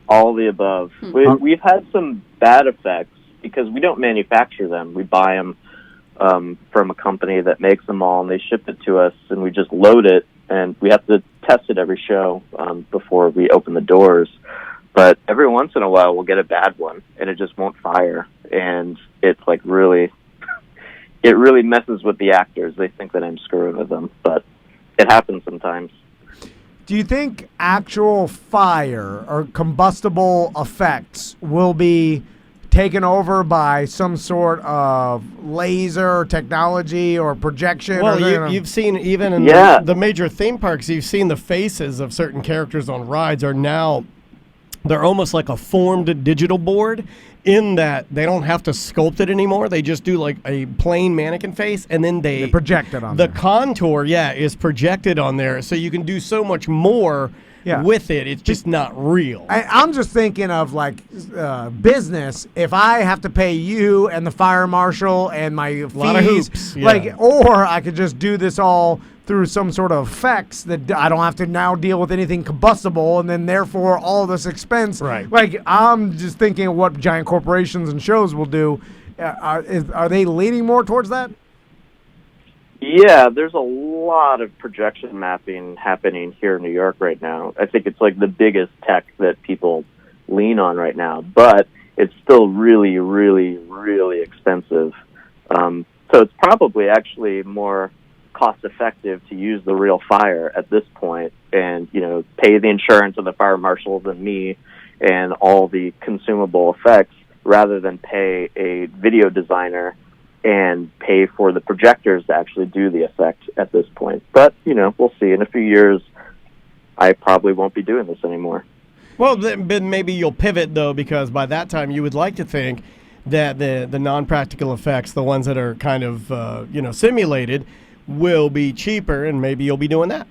All the above. We've had some bad effects because we don't manufacture them. We buy them from a company that makes them all, and they ship it to us, and we just load it, and we have to test it every show before we open the doors. But every once in a while, we'll get a bad one, and it just won't fire, and it's like really... It really messes with the actors. They think that I'm screwing with them, but it happens sometimes. Do you think actual fire or combustible effects will be taken over by some sort of laser technology or projection? Well, you've seen even in the major theme parks, you've seen the faces of certain characters on rides are now, they're almost like a formed digital board, in that they don't have to sculpt it anymore. They just do like a plain mannequin face, and then they project it on the contour, is projected on there, so you can do so much more with it. It's just not real. I'm just thinking of like business. If I have to pay you and the fire marshal and my fees, lot of hoops, or I could just do this all through some sort of effects that I don't have to now deal with anything combustible, and then therefore all this expense. Right. Like, I'm just thinking of what giant corporations and shows will do. Are they leaning more towards that? Yeah, there's a lot of projection mapping happening here in New York right now. I think it's like the biggest tech that people lean on right now, but it's still really, really, really expensive. So it's probably actually more cost-effective to use the real fire at this point and, pay the insurance of the fire marshals and me and all the consumable effects rather than pay a video designer and pay for the projectors to actually do the effect at this point. But, we'll see. In a few years, I probably won't be doing this anymore. Well, then maybe you'll pivot, though, because by that time you would like to think that the non-practical effects, the ones that are kind of, simulated, will be cheaper, and maybe you'll be doing that.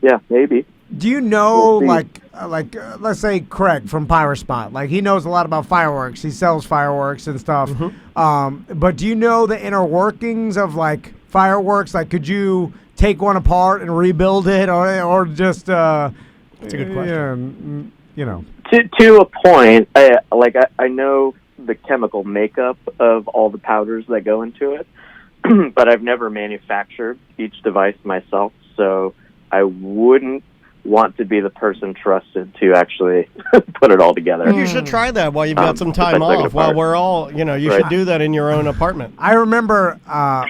Yeah, maybe. Do you know, let's say Craig from Pyrospot, like he knows a lot about fireworks. He sells fireworks and stuff. Mm-hmm. But do you know the inner workings of like fireworks? Like, could you take one apart and rebuild it, or just? That's a good question. To a point, I know the chemical makeup of all the powders that go into it, but I've never manufactured each device myself, so I wouldn't want to be the person trusted to actually put it all together. You should try that while you've got some time off. While we're all, you should do that in your own apartment. I remember I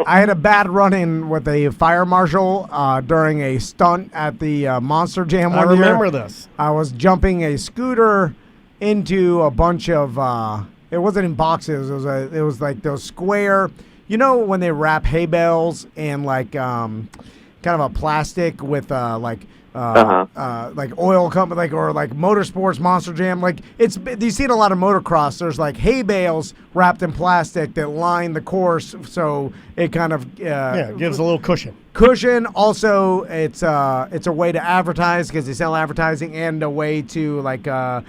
had a bad run-in with a fire marshal during a stunt at the Monster Jam one year. I remember this. I was jumping a scooter into a bunch of, it wasn't in boxes, it was like those square, when they wrap hay bales and like kind of a plastic with like oil company, or like motorsports Monster Jam, like you see it a lot of motocross. There's like hay bales wrapped in plastic that line the course, so it kind of gives a little cushion. Cushion also, it's a way to advertise because they sell advertising and a way to like it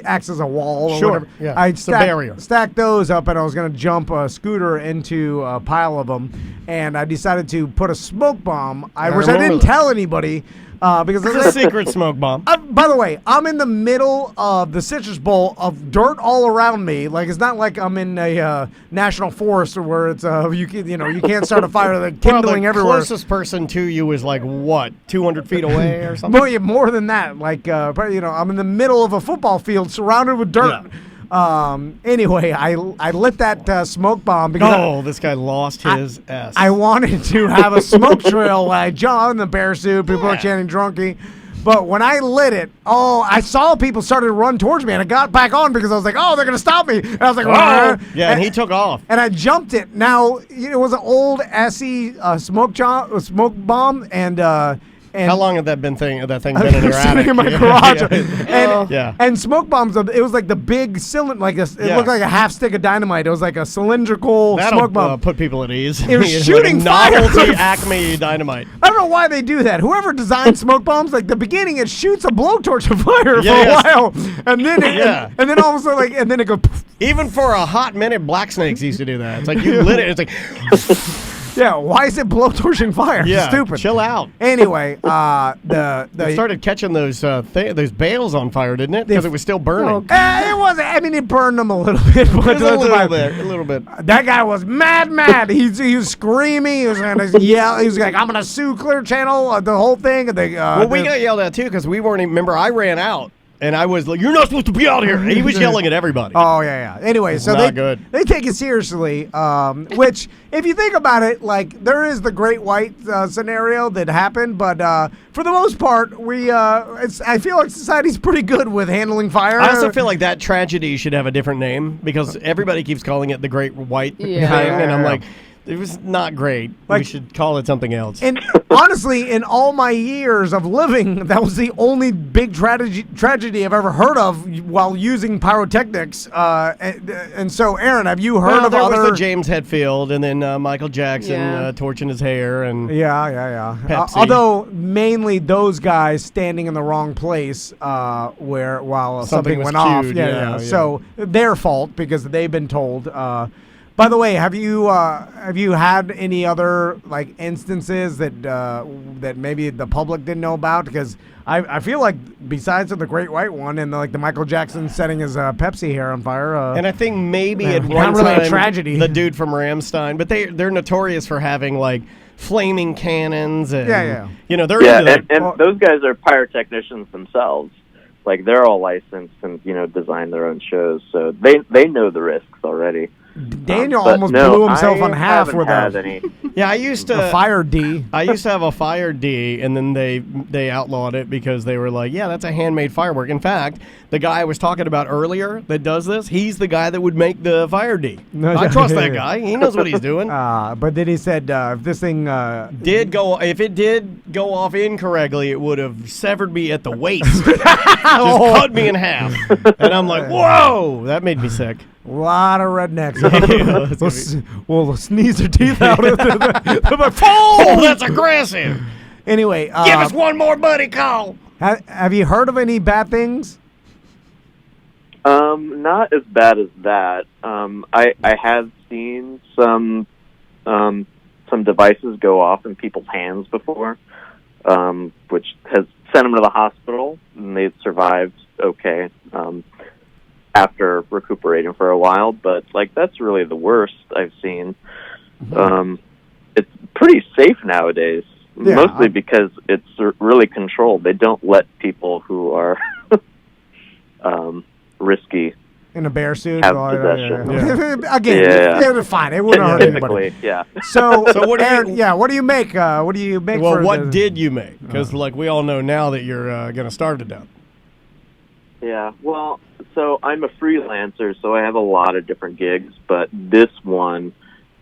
acts as a wall. Or Sure, whatever. yeah, I it's a barrier. stacked those up, and I was gonna jump a scooter into a pile of them, and I decided to put a smoke bomb. Which I remember didn't that. tell anybody. Because It's a secret smoke bomb. by the way, I'm in the middle of the citrus bowl of dirt all around me. Like it's not like I'm in a national forest where it's you can't start a fire. The kindling the everywhere. closest person to you is like what, 200 feet away or something? More, more than that. Like I'm in the middle of a football field surrounded with dirt. Yeah. Anyway, I lit that smoke bomb because this guy lost his ass. I wanted to have a smoke trail when I jumped in the bear suit. People were chanting drunky. But when I lit it, I saw people started to run towards me, and I got back on because I was like, they're going to stop me. And I was like, oh. Yeah, and he took off. And I jumped it. Now, it was an old SE smoke bomb, and how long had that thing been in your attic? Sitting in my garage. Yeah. And smoke bombs, it was like the big cylinder, it looked like a half stick of dynamite. It was like a cylindrical smoke bomb. Put people at ease. It was shooting fire. Novelty Acme dynamite. I don't know why they do that. Whoever designed smoke bombs, like the beginning, it shoots a blowtorch of fire for a while, and then and then all of a sudden, and then it goes. Even for a hot minute, Black Snakes used to do that. It's like you lit it. It's like. Yeah, why is it blowtorching fire? Yeah, Stupid. Chill out. Anyway, they started catching those bales on fire, didn't it? Because it was still burning. It wasn't. I mean, it burned them a little bit. But a little bit. That guy was mad. He was screaming. He was going to yell. He was like, "I'm going to sue Clear Channel." The whole thing. And we got yelled at too because we weren't even. Remember, I ran out. And I was like, "You're not supposed to be out here." He was yelling at everybody. Oh yeah. Anyway, so they take it seriously. Which, if you think about it, like there is the Great White scenario that happened, but for the most part, I feel like society's pretty good with handling fire. I also feel like that tragedy should have a different name because everybody keeps calling it the Great White thing, and I'm like. It was not great. We should call it something else. And honestly, in all my years of living, that was the only big tragedy I've ever heard of while using pyrotechnics. And so, Aaron, have you heard of there other? was the James Hetfield, and then Michael Jackson torching his hair, and Pepsi. Although mainly those guys standing in the wrong place while something went off. Yeah. So their fault because they've been told. By the way, have you had any other like instances that maybe the public didn't know about? Because I feel like besides the Great White one and the Michael Jackson setting his Pepsi hair on fire, and I think maybe at one really time a tragedy. The dude from Rammstein, but they're notorious for having like flaming cannons and they're into that. And those guys are pyrotechnicians themselves. Like they're all licensed and design their own shows, so they know the risks already. Daniel almost blew himself in half with any. Yeah, I used to a fire D. I used to have a fire D, and then they outlawed it because they were like, yeah, that's a handmade firework. In fact, the guy I was talking about earlier that does this, he's the guy that would make the fire D. I trust that guy. He knows what he's doing. But then he said if this thing if it did go off incorrectly, it would have severed me at the waist. Just cut me in half. And I'm like, whoa, that made me sick. A lot of rednecks. We'll sneeze their teeth out. They're like, oh, that's aggressive. Anyway. Give us one more buddy call. Have you heard of any bad things? Not as bad as that. I have seen some devices go off in people's hands before, which has sent them to the hospital, and they've survived okay. After recuperating for a while, but that's really the worst I've seen. It's pretty safe nowadays, mostly because it's really controlled. They don't let people who are risky in a bear suit have possession. Again, fine. It wouldn't hurt anybody. Yeah. So what do you? What do you make? What do you make? Well, what did you make? Because we all know now that you're going to starve to death. Yeah, well, so I'm a freelancer, so I have a lot of different gigs, but this one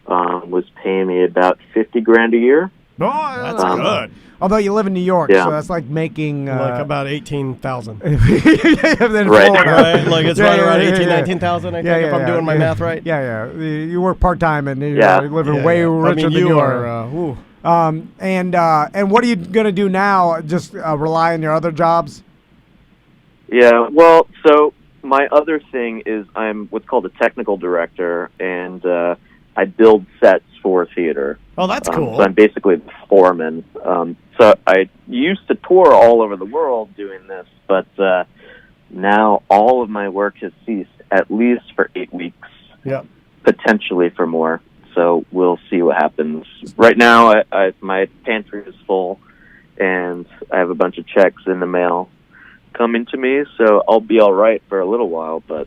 was paying me about $50,000 a year. Oh, That's good. Although you live in New York, Yeah. so that's like making Like about 18,000. Right. Right? Like it's right around 18, yeah. 19,000, I think, if I'm doing my math right. Yeah. You work part-time and you're Yeah. living way richer than you you are. are. And what are you going to do now? Just rely on your other jobs? Yeah, well, so my other thing is I'm what's called a technical director, and I build sets for theater. Oh, that's cool. So I'm basically the foreman. So I used to tour all over the world doing this, but now all of my work has ceased, at least for 8 weeks. Yeah. Potentially for more. So we'll see what happens. Right now, my pantry is full, and I have a bunch of checks in the mail coming to me, so I'll be all right for a little while, but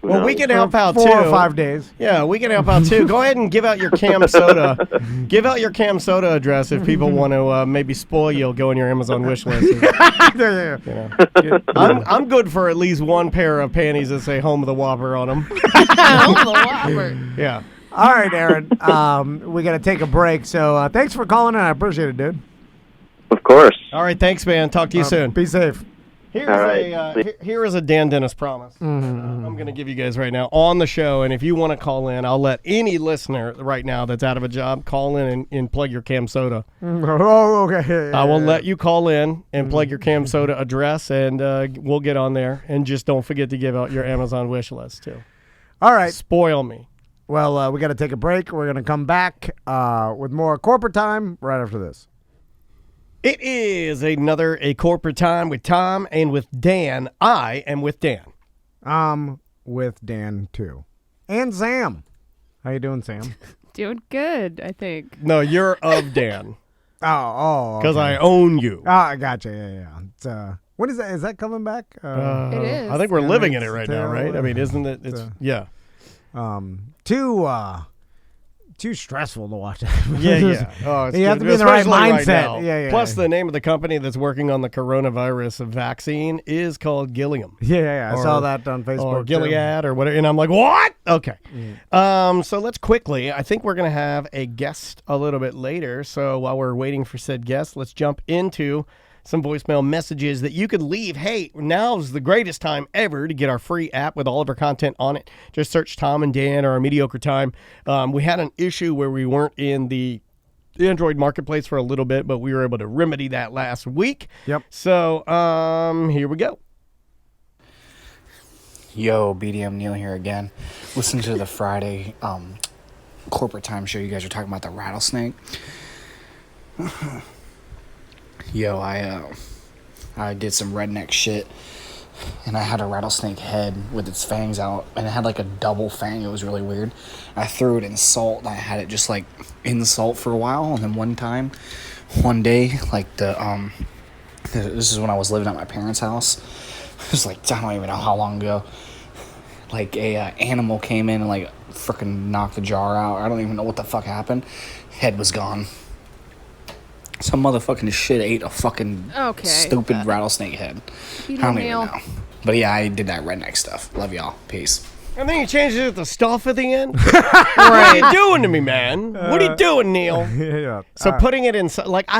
well, we can help out 4 too. or 5 days. Yeah, we can help out too. Go ahead and give out your Cam Soda. Give out your Cam Soda address if people want to maybe spoil you. Go on your Amazon wish list. I'm good for at least one pair of panties that say "Home of the Whopper" on them. Home of the Whopper. Yeah. All right, Aaron. We got to take a break, so thanks for calling in. I appreciate it, dude. Of course. All right, thanks, man. Talk to you soon. Be safe. Here is a Dan Dennis promise. I'm going to give you guys right now on the show, and if you want to call in, I'll let any listener right now that's out of a job call in and plug your Cam Soda. Oh, okay. I will let you call in and plug your Cam Soda address, and we'll get on there. And just don't forget to give out your Amazon wish list, too. All right. Spoil me. Well, we got to take a break. We're going to come back with more corporate time right after this. It is another corporate time with Tom and with Dan. I am with Dan. I'm with Dan, too. And Sam. How you doing, Sam? Doing good, I think. No, you're of Dan. Oh. Because Okay. I own you. Oh, I gotcha. Yeah. It's, when is that? Is that coming back? It is. I think we're living in it right now, right? I mean, isn't it? It's yeah. Too stressful to watch. Yeah. Oh, it's you have to be in the right mindset. now. Yeah. Plus, the name of the company that's working on the coronavirus vaccine is called Gilliam. Yeah. I saw that on Facebook. Or Gilead or whatever. And I'm like, what? Okay. So let's quickly, I think we're going to have a guest a little bit later. So while we're waiting for said guest, let's jump into some voicemail messages that you could leave. Hey, now's the greatest time ever to get our free app with all of our content on it. Just search Tom and Dan or Our Mediocre Time. We had an issue where we weren't in the Android marketplace for a little bit, but we were able to remedy that last week. Yep. So here we go. Yo, BDM Neil here again. Listen to the Friday corporate time show. You guys are talking about the rattlesnake. Yo, I did some redneck shit, and I had a rattlesnake head with its fangs out, and it had like a double fang. It was really weird. I threw it in salt, and I had it just like in the salt for a while, and then one day, like this is when I was living at my parents' house. It was like, I don't even know how long ago. Like a animal came in and like freaking knocked the jar out. I don't even know what the fuck happened. Head was gone. Some motherfucking shit ate a fucking stupid rattlesnake head. I don't even know. But yeah, I did that redneck stuff. Love y'all. Peace. And then you changed it to stuff at the end? What are you doing to me, man? What are you doing, Neil? Yeah. So putting it in, like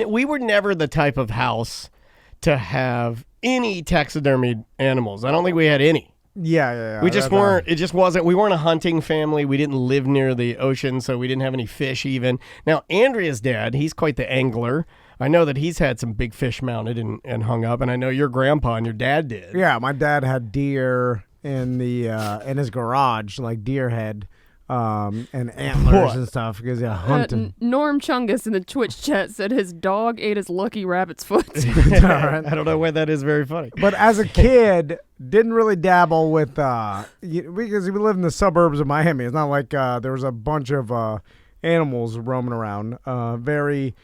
we were never the type of house to have any taxidermied animals. I don't think we had any. Yeah. We just weren't. It just wasn't. We weren't a hunting family. We didn't live near the ocean, so we didn't have any fish even. Now, Andrea's dad, he's quite the angler. I know that he's had some big fish mounted and hung up, and I know your grandpa and your dad did. Yeah, my dad had deer in his garage, like deer head. And antlers and stuff because hunting. Norm Chungus in the Twitch chat said his dog ate his lucky rabbit's foot. I don't know why that is very funny. But as a kid, didn't really dabble with because we live in the suburbs of Miami. It's not like there was a bunch of animals roaming around. Very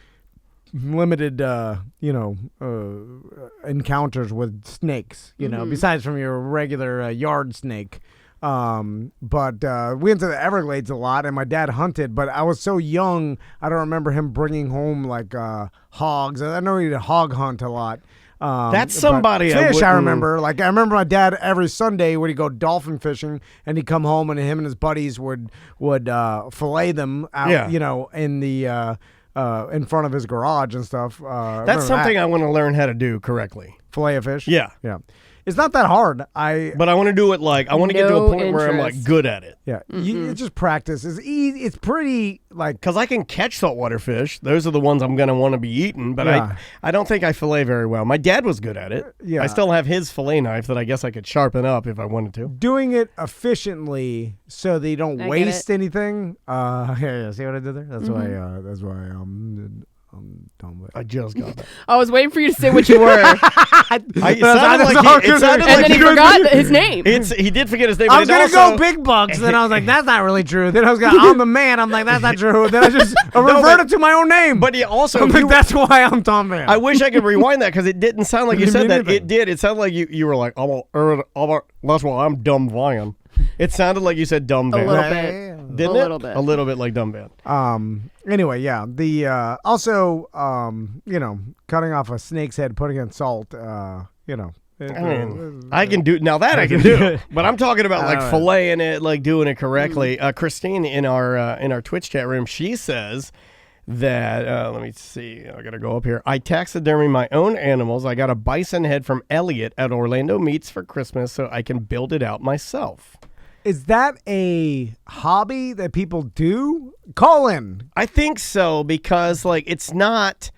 limited, encounters with snakes. Besides from your regular yard snake. But we went to the Everglades a lot, and my dad hunted, but I was so young, I don't remember him bringing home like hogs. I know he did hog hunt a lot. That's somebody fish, I remember. Like I remember my dad every Sunday would he go dolphin fishing, and he'd come home and him and his buddies would fillet them out, in the in front of his garage and stuff. That's something I want to learn how to do correctly. Fillet a fish? Yeah. Yeah. It's not that hard. But I want to do it I want to get to a point where I'm like good at it. Yeah. It's just practice. It's easy. It's pretty because I can catch saltwater fish. Those are the ones I'm going to want to be eating. But I don't think I fillet very well. My dad was good at it. Yeah. I still have his fillet knife that I guess I could sharpen up if I wanted to. Doing it efficiently so they don't waste anything. Yeah. See what I did there? That's why. That's why I'm done with it. I just got that. I was waiting for you to say what you were. It sounded like and then he forgot his name. He did forget his name. I was going to go big bucks. Then I was like, that's not really true. Then I was going, I'm the man. I'm like, that's not true. Then I just reverted to my own name. But he also, I'm like, that's why I'm Tom Man. I wish I could rewind that because it didn't sound like you said that. It did. It sounded like you were like, that's why I'm Dumb Van. It sounded like you said Dumb Van. A little bit. Didn't it? A little bit. A little bit like Dumb Van. Anyway, yeah. The also, cutting off a snake's head, putting in salt. I can do now that I can do, but I'm talking about like filleting it, like doing it correctly. Christine in our Twitch chat room, she says that let me see, I gotta go up here. I taxidermy my own animals. I got a bison head from Elliot at Orlando Meats for Christmas, so I can build it out myself. Is that a hobby that people do? Call in. I think so because it's not.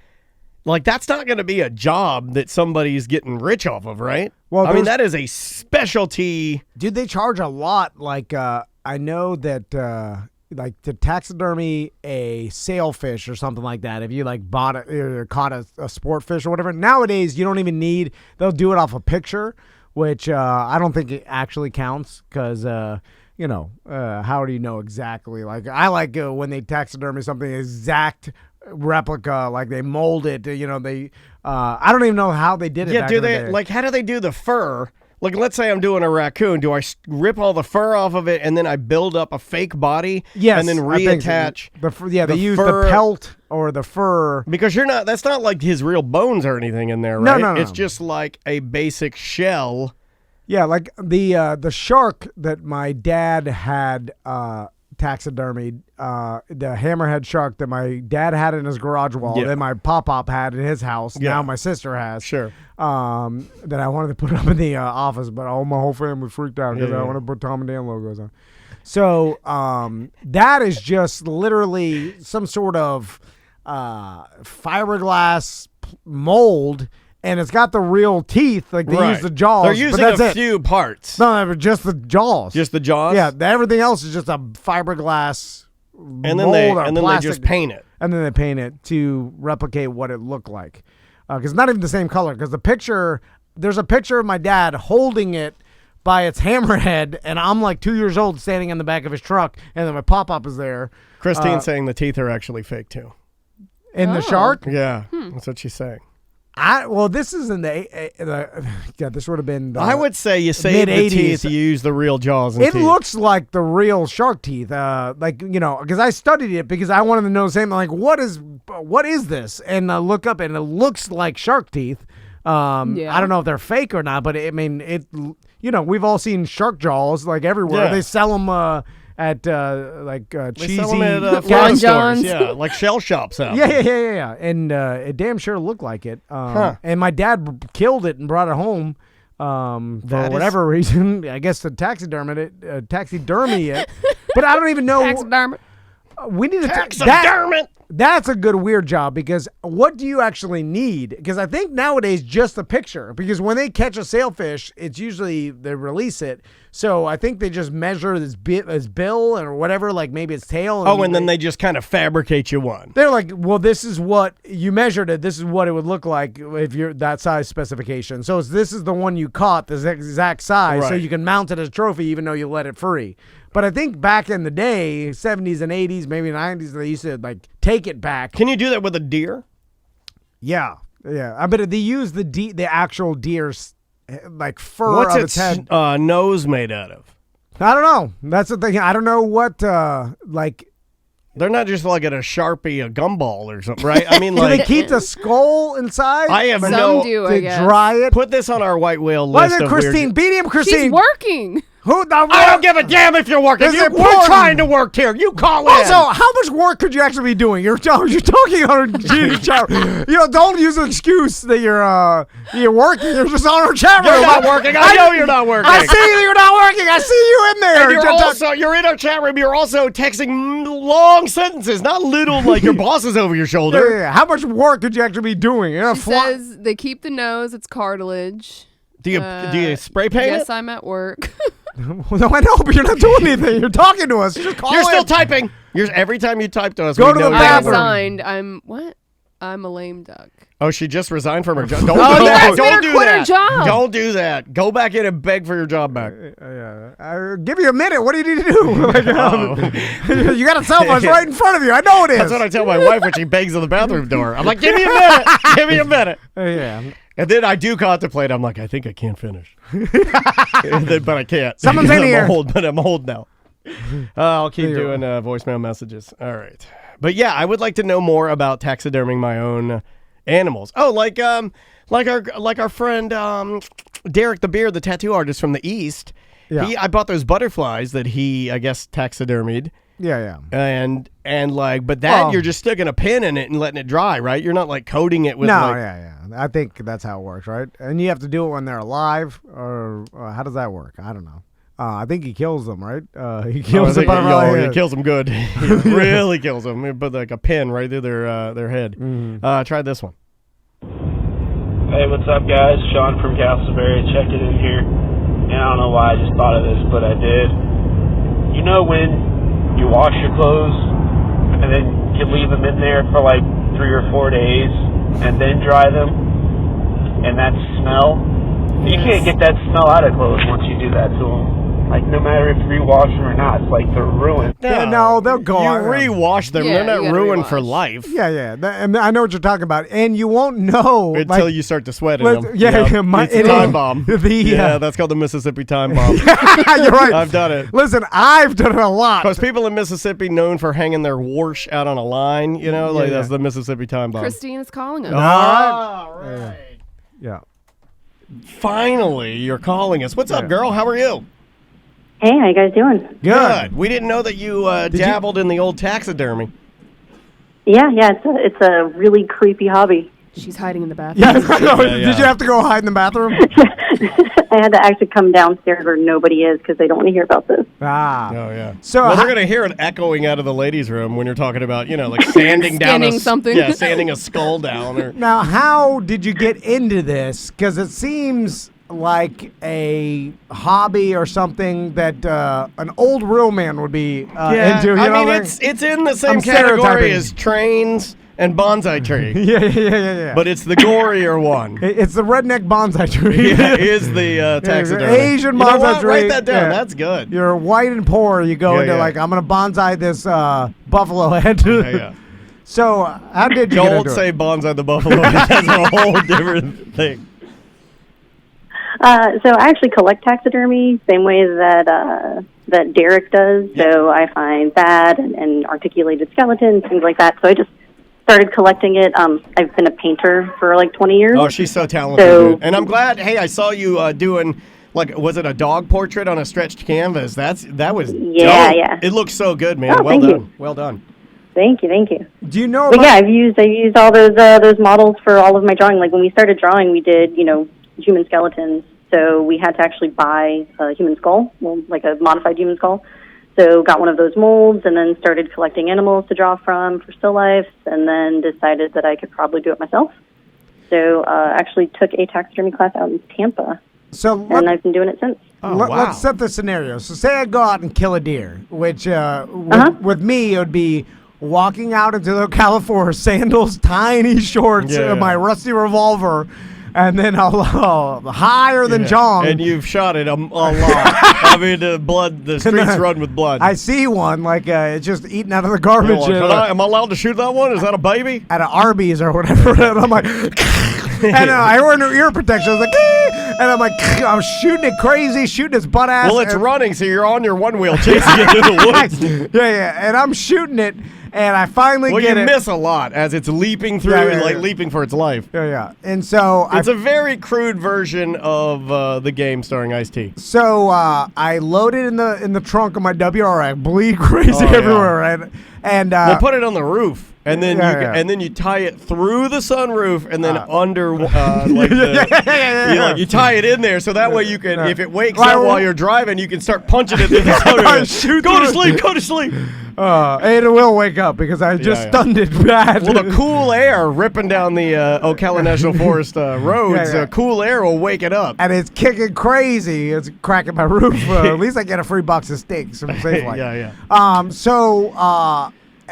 That's not going to be a job that somebody's getting rich off of, right? Well, I mean, that is a specialty. Dude, they charge a lot. I know that, to taxidermy a sailfish or something like that, if you, bought it or caught a sport fish or whatever, nowadays, you don't even need, they'll do it off a picture, which I don't think it actually counts because, how do you know exactly? I like when they taxidermy something exact replica, like they mold it, they I don't even know how they did it. Yeah, do they how do they do the fur? Let's say I'm doing a raccoon. Do I rip all the fur off of it and then I build up a fake body? Yes, and then reattach they use the pelt or the fur because that's not like his real bones or anything in there, right? No. It's just like a basic shell. Yeah, like the shark that my dad had taxidermied, the hammerhead shark that my dad had in his garage wall, that my pop had in his house, now my sister has. Sure. That I wanted to put up in the office, but my whole family freaked out because I wanted to put Tom and Dan logos on. So that is just literally some sort of fiberglass mold. And it's got the real teeth, they use the jaws. They're using a few parts. No, just the jaws. Just the jaws? Yeah, everything else is just a fiberglass and then they just paint it. And then they paint it to replicate what it looked like. Because it's not even the same color. Because there's a picture of my dad holding it by its hammerhead, and I'm 2 years old standing in the back of his truck, and then my pop-up is there. Christine's saying the teeth are actually fake, too. In the shark? Yeah, that's what she's saying. This is in this would have been I would say you save the teeth, you use the real jaws and teeth. It looks like the real shark teeth, because I studied it because I wanted to know the same, what is this? And I look up and it looks like shark teeth. I don't know if they're fake or not, but we've all seen shark jaws everywhere. Yeah. They sell them at cheesy Ron John's. Yeah, like shell shops out. Yeah. And it damn sure looked like it. And my dad killed it and brought it home for whatever reason. I guess to taxidermy it. But I don't even know. Taxidermy. We need to taxidermy. That's a good weird job because what do you actually need? Because I think nowadays just the picture. Because when they catch a sailfish, it's usually they release it. So I think they just measure his bill or whatever, maybe its tail. And then they just kind of fabricate you one. They're like, well, this is what you measured it. This is what it would look like if you're that size specification. So this is the one you caught, the exact size, so you can mount it as a trophy even though you let it free. But I think back in the day, 70s and 80s, maybe 90s, they used to take it back. Can you do that with a deer? Yeah. But they use the actual deer's fur. What's of its head. Nose made out of? I don't know. That's the thing. I don't know what They're not just at a Sharpie, a gumball or something, right? I mean, do they keep the skull inside? I have Some do, I guess. Dry it. Put this on our white whale list. Why is it Christine? Beat him, Christine. She's working. I don't give a damn if you're working. We're trying to work here. You call in. Also, how much work could you actually be doing? You're talking on our chat room. Don't use an excuse that you're working. You're just on our chat room. You're not working. I know you're not working. I see that you're not working. I see you in there. And you're in our chat room. You're also texting long sentences, not little like your boss is over your shoulder. Yeah. How much work could you actually be doing? She says they keep the nose. It's cartilage. Do you spray paint Yes, it? I'm at work. No, I know, but you're not doing anything. You're talking to us. Just call You're in. still typing. Every time you type to us, Go we to know the you're at work. I resigned. I'm a lame duck. Oh, she just resigned from her job. Don't do quit that. her job. Don't do that. Go back in and beg for your job back. I'll give you a minute. What do you need to do? You got a cell phone right in front of you. I know it is. That's what I tell my wife when she bangs on the bathroom door. I'm like, give me a minute. Give me a minute. Yeah. And then I do contemplate. I'm like, I think I can't finish. But I can't. Someone's in here. I'm old now. I'll keep doing voicemail messages. All right. But yeah, I would like to know more about taxiderming my own animals. Oh, like our friend Derek the Beard, the tattoo artist from the East. Yeah. I bought those butterflies that he, I guess, taxidermied. Yeah. And but that you're just sticking a pin in it and letting it dry, right? You're not like coating it with yeah. I think that's how it works, right? And you have to do it when they're alive, or how does that work? I don't know. I think he kills them, right? He kills them. He kills them good. He really kills them. He put like a pin right through their head. Try this one. Hey, what's up, guys? Sean from Castleberry checking in here. And I don't know why I just thought of this, but I did. You know when you wash your clothes and then you leave them in there for like 3 or 4 days and then dry them, and that smell, you can't get that smell out of clothes once you do that to them. Like, no matter if you rewash them or not, it's like they're ruined. No, they'll go You on. rewash them. Yeah, They're you not gotta ruined rewash. for life. Yeah. And I know what you're talking about. And you won't know Until you start to sweat in Let's- them. yeah, Yep. It's a time bomb. That's called the Mississippi time bomb. You're right. I've done it. Listen, I've done it a lot. Because people in Mississippi known for hanging their wash out on a line, that's the Mississippi time bomb. Christine is calling us. All right. Yeah. Finally, you're calling us. What's up, girl? How are you? Hey, how you guys doing? Good. We didn't know that you dabbled in the old taxidermy. Yeah, it's a really creepy hobby. She's hiding in the bathroom. Did you have to go hide in the bathroom? I had to actually come downstairs where nobody is because they don't want to hear about this. Ah. Oh, yeah. So they're going to hear it echoing out of the ladies' room when you're talking about, like sanding down something. Yeah, sanding a skull down. Or Now, how did you get into this? Because it seems like a hobby or something that an old real man would be into. I mean, it's in the same category as trains and bonsai tree. Yeah. But it's the gorier one. It's the redneck bonsai tree. It is the taxidermy. Asian You know bonsai what? tree. Write that down. Yeah. That's good. You're white and poor. You go into like, I'm going to bonsai this buffalo head. Yeah. So how did you get Don't into say it? bonsai the buffalo. That's a whole different thing. So I actually collect taxidermy, same way that Derek does. So I find that and articulated skeletons, things like that. So I just started collecting it. I've been a painter for like 20 years. Oh, she's so talented. So- And I'm glad. Hey, I saw you doing. Was it a dog portrait on a stretched canvas? That was Yeah, dope. yeah. It looks so good, man. Oh, Well thank done. you. Well done. Thank you. Do you know But about... yeah, I've used all those models for all of my drawing. Like when we started drawing, we did human skeletons. So we had to actually buy a human skull, like a modified human skull. So got one of those molds and then started collecting animals to draw from for still lifes, and then decided that I could probably do it myself. So actually took a taxidermy class out in Tampa, and I've been doing it since. Let's set the scenario. So say I go out and kill a deer, which with me it would be walking out into the California, sandals, tiny shorts, my rusty revolver, and then I'll higher than John. And you've shot it a lot. I mean, the streets run with blood. I see one, it's just eating out of the garbage. Am I allowed to shoot that one? Is that a baby? At an Arby's or whatever. And I'm like, and I wear no ear protection. I was like, and I'm like, I'm shooting it crazy, shooting its butt ass. Well, it's running, so you're on your one wheel chasing it through the woods. Yeah. And I'm shooting it. And I finally get it. Well, you miss a lot as it's leaping through and like leaping for its life. Yeah. And so it's a very crude version of the game starring Ice-T. So I load it in the trunk of my WR. I bleed crazy everywhere, right? And we'll put it on the roof. And then and then you tie it through the sunroof and then under you tie it in there so that way you can if it wakes up while you're driving you can start punching it in the sunroof. Go to sleep. And it will wake up because I just stunned it bad. Well, the cool air ripping down the Ocala National Forest roads, cool air will wake it up. And it's kicking crazy. It's cracking my roof. At least I get a free box of steaks from Safeway.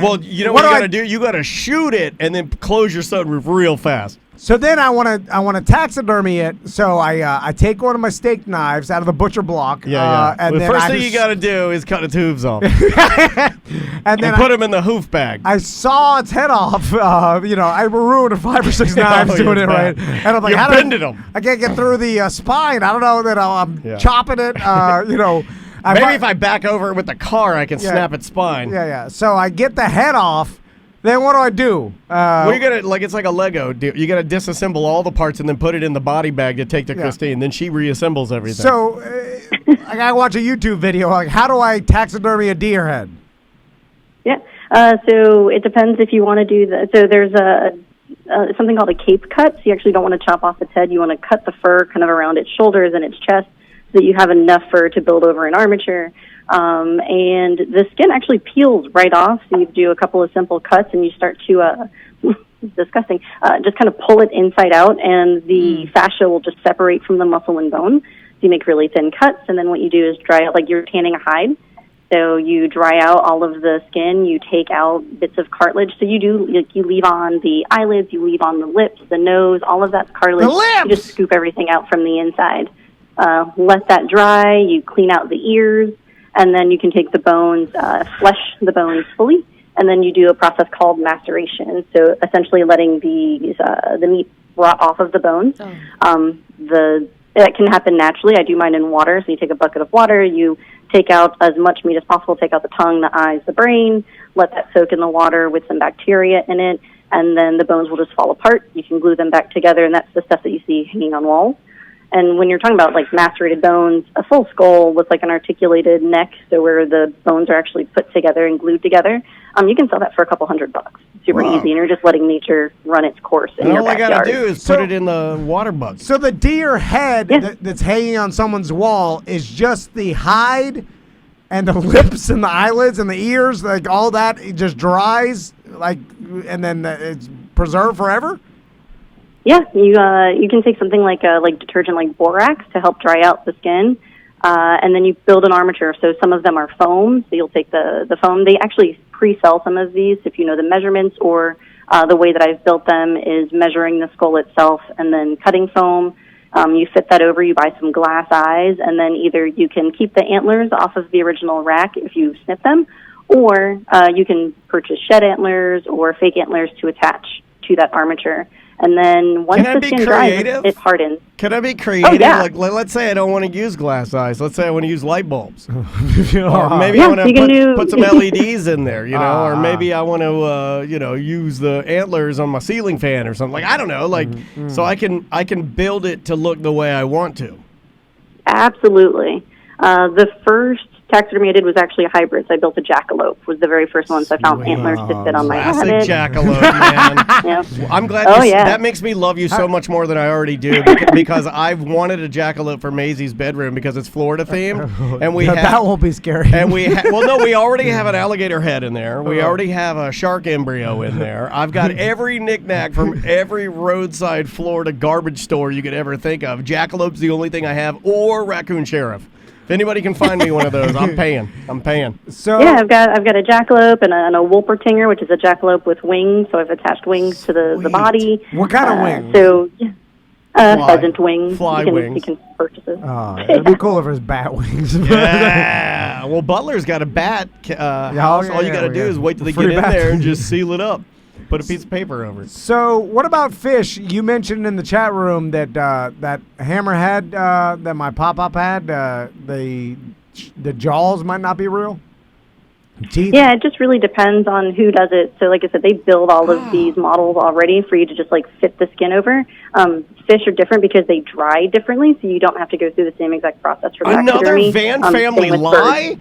Well, you know what you got to do? You got to shoot it and then close your sunroof real fast. So then I want to taxidermy it. So I take one of my steak knives out of the butcher block. And the first thing you got to do is cut its hooves off. and then put them in the hoof bag. I saw its head off. I ruined 5 or 6 knives doing it right. And I'm like, I can't get through the spine. I don't know that I'm chopping it. Maybe if I back over it with the car, I can snap its spine. So I get the head off. Then what do? Well, you gotta it's like a Lego. You gotta disassemble all the parts and then put it in the body bag to take to Christine. Then she reassembles everything. So I gotta watch a YouTube video. Like, how do I taxidermy a deer head? Yeah. So it depends if you want to do that. So there's something called a cape cut. So you actually don't want to chop off its head. You want to cut the fur kind of around its shoulders and its chest, so that you have enough fur to build over an armature. And the skin actually peels right off, so you do a couple of simple cuts and you start to, it's disgusting, just kind of pull it inside out, and the fascia will just separate from the muscle and bone. So you make really thin cuts, and then what you do is dry out like you're tanning a hide. So you dry out all of the skin, you take out bits of cartilage. So you leave on the eyelids, you leave on the lips, the nose, all of that's cartilage. The lips! You just scoop everything out from the inside. Let that dry, you clean out the ears, and then you can take the bones, flesh the bones fully, and then you do a process called maceration. So essentially letting the meat rot off of the bones. That can happen naturally. I do mine in water. So you take a bucket of water, you take out as much meat as possible, take out the tongue, the eyes, the brain, let that soak in the water with some bacteria in it, and then the bones will just fall apart. You can glue them back together, and that's the stuff that you see hanging on walls. And when you're talking about like macerated bones, a full skull with like an articulated neck, so where the bones are actually put together and glued together, you can sell that for a couple $100. Super easy, and you're just letting nature run its course in your backyard. All I got to do is put it in the water bucket. So the deer head that's hanging on someone's wall is just the hide and the lips and the eyelids and the ears, like all that, it just dries, like, and then it's preserved forever? Yeah, you can take something like detergent like borax to help dry out the skin, and then you build an armature. So some of them are foam, so you'll take the foam. They actually pre-sell some of these if you know the measurements, or the way that I've built them is measuring the skull itself and then cutting foam. You fit that over, you buy some glass eyes, and then either you can keep the antlers off of the original rack if you snip them, or you can purchase shed antlers or fake antlers to attach to that armature. And then once the skin dries, it hardens. Can I be creative? Oh, yeah. Like, let's say I don't want to use glass eyes. Let's say I want to use light bulbs. Or maybe I want to put some LEDs in there, or maybe I want to, use the antlers on my ceiling fan or something. Like, I don't know, so I can build it to look the way I want to. Absolutely. The first taxidermy I did was actually a hybrid. So I built a jackalope, was the very first one. So I found antlers to fit on my Classic rabbit. jackalope, man. Yep. I'm glad that makes me love you so much more than I already do, because I've wanted a jackalope for Maisie's bedroom because it's Florida themed, and that won't be scary. And we already have an alligator head in there. We already have a shark embryo in there. I've got every knickknack from every roadside Florida garbage store you could ever think of. Jackalope's the only thing I have, or raccoon sheriff. If anybody can find me one of those, I'm paying. So yeah, I've got a jackalope and a wolpertinger, which is a jackalope with wings. So I've attached wings to the body. What kind of wings? So pheasant wings. Wings. You can purchase it. Oh, it'd be cool if it was bat wings. Yeah. Well, Butler's got a bat house. All you got to do is wait till they get in there and just seal it up. Put a piece of paper over it. So, what about fish? You mentioned in the chat room that that hammerhead that my pop-up had, the jaws might not be real. Teeth? Yeah, it just really depends on who does it. So like I said, they build all of these models already for you to just like fit the skin over. Fish are different because they dry differently, so you don't have to go through the same exact process for Another taxidermy. Van family lie?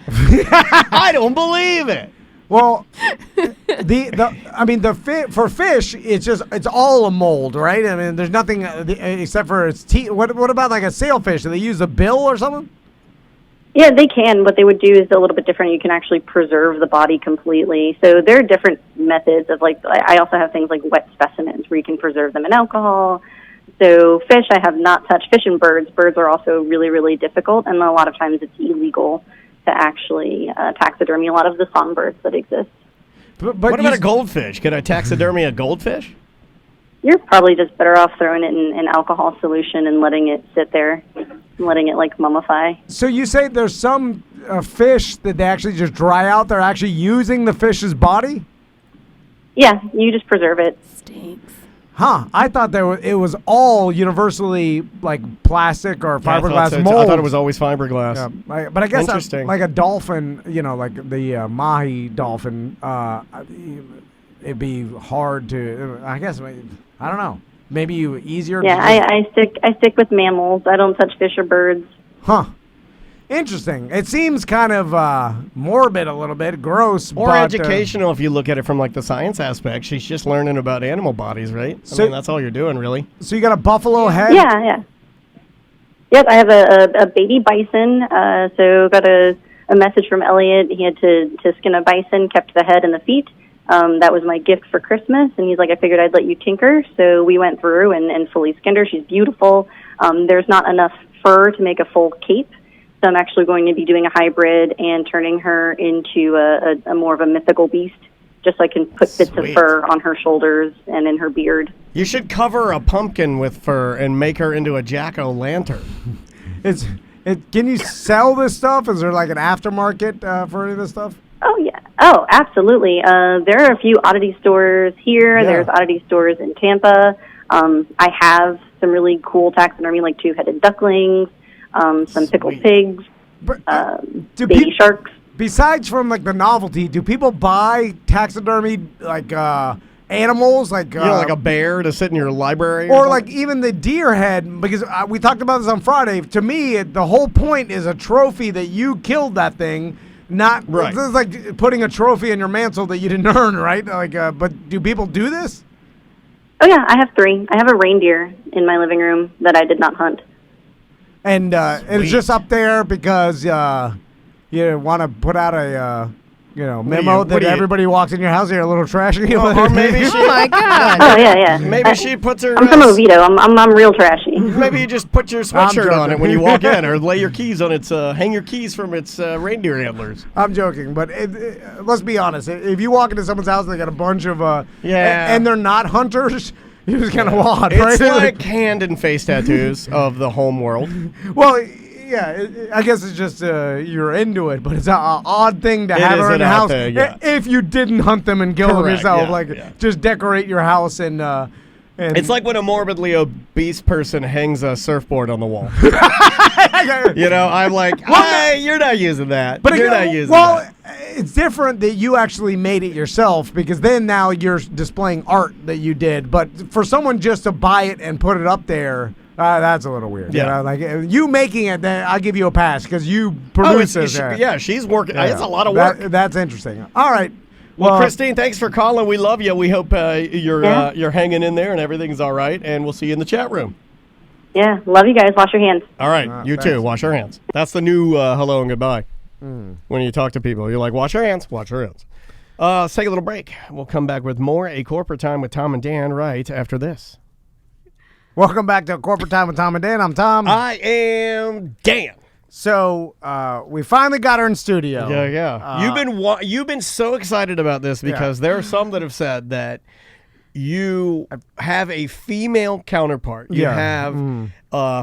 I don't believe it. Well, for fish, it's all a mold, right? I mean, there's nothing except for its teeth. What about like a sailfish? Do they use a bill or something? Yeah, they can. What they would do is a little bit different. You can actually preserve the body completely. So there are different methods of like. I also have things like wet specimens where you can preserve them in alcohol. So fish, I have not touched. Fish and birds. Birds are also really, really difficult, and a lot of times it's illegal to actually taxidermy a lot of the songbirds that exist. But what about a goldfish? Could I taxidermy a goldfish? You're probably just better off throwing it in alcohol solution and letting it sit there, and letting it like mummify. So you say there's some fish that they actually just dry out. They're actually using the fish's body? Yeah, you just preserve it. Stinks. Huh. I thought it was all universally like plastic or fiberglass mold. I thought it was always fiberglass. Yeah, but I guess Interesting. like a dolphin, like the mahi dolphin, it'd be hard to. I guess I don't know. Maybe easier. Yeah, I stick with mammals. I don't touch fish or birds. Huh. Interesting. It seems kind of morbid a little bit, gross. Or but, educational if you look at it from like the science aspect. She's just learning about animal bodies, right? I mean, that's all you're doing, really. So you got a buffalo head? Yeah. Yep, I have a baby bison. So got a message from Elliot. He had to skin a bison, kept the head and the feet. That was my gift for Christmas. And he's like, I figured I'd let you tinker. So we went through and fully skinned her. She's beautiful. There's not enough fur to make a full cape. So I'm actually going to be doing a hybrid and turning her into a more of a mythical beast, just so I can put bits of fur on her shoulders and in her beard. You should cover a pumpkin with fur and make her into a jack-o'-lantern. Can you sell this stuff? Is there like an aftermarket for any of this stuff? Oh, yeah. Oh, absolutely. There are a few oddity stores here. Yeah. There's oddity stores in Tampa. I have some really cool taxidermy, like 2-headed ducklings. Some pickled pigs, baby sharks. Besides from like the novelty, do people buy taxidermy like animals, like like a bear to sit in your library, or like even the deer head? Because we talked about this on Friday. To me, the whole point is a trophy that you killed that thing. Not right. This is like putting a trophy in your mantle that you didn't earn, right? Like, but do people do this? Oh yeah, I have 3. I have a reindeer in my living room that I did not hunt. And it's just up there because you want to put out a memo that everybody walks in your house, you're a little trashy. Or maybe she. Oh my God! Oh yeah. Maybe she puts her. I'm from Oviedo. I'm real trashy. Maybe you just put your sweatshirt on it when you walk in, or lay your keys on its. Hang your keys from its reindeer antlers. I'm joking, but let's be honest. If you walk into someone's house, and they got a bunch of and they're not hunters. It was kind of odd, right? It's like hand and face tattoos of the home world. Well, yeah, I guess it's just you're into it, but it's an odd thing to have around your house. If you didn't hunt them and kill them yourself, just decorate your house and it's like when a morbidly obese person hangs a surfboard on the wall. I'm like, hey, you're not using that. But you're not using that. It's different that you actually made it yourself, because then now you're displaying art that you did. But for someone just to buy it and put it up there, that's a little weird. Yeah. Like you making it, I'll give you a pass because you produced it. She's working. It's a lot of work. That's interesting. All right. Well, Christine, thanks for calling. We love you. We hope you're hanging in there and everything's all right. And we'll see you in the chat room. Yeah, love you guys. Wash your hands. All right, you too. Wash your hands. That's the new hello and goodbye. When you talk to people, you're like, wash your hands. Wash your hands. Let's take a little break. We'll come back with more A Corporate Time with Tom and Dan right after this. Welcome back to Corporate Time with Tom and Dan. I'm Tom. I am Dan. So we finally got her in studio. Yeah. You've been so excited about this because there are some that have said that you have a female counterpart. You have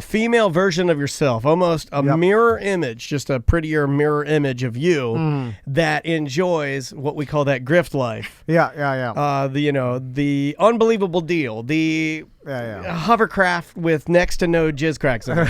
female version of yourself, almost a mirror image, just a prettier mirror image of you that enjoys what we call that grift life. The unbelievable deal, the hovercraft with next to no jizz cracks in it.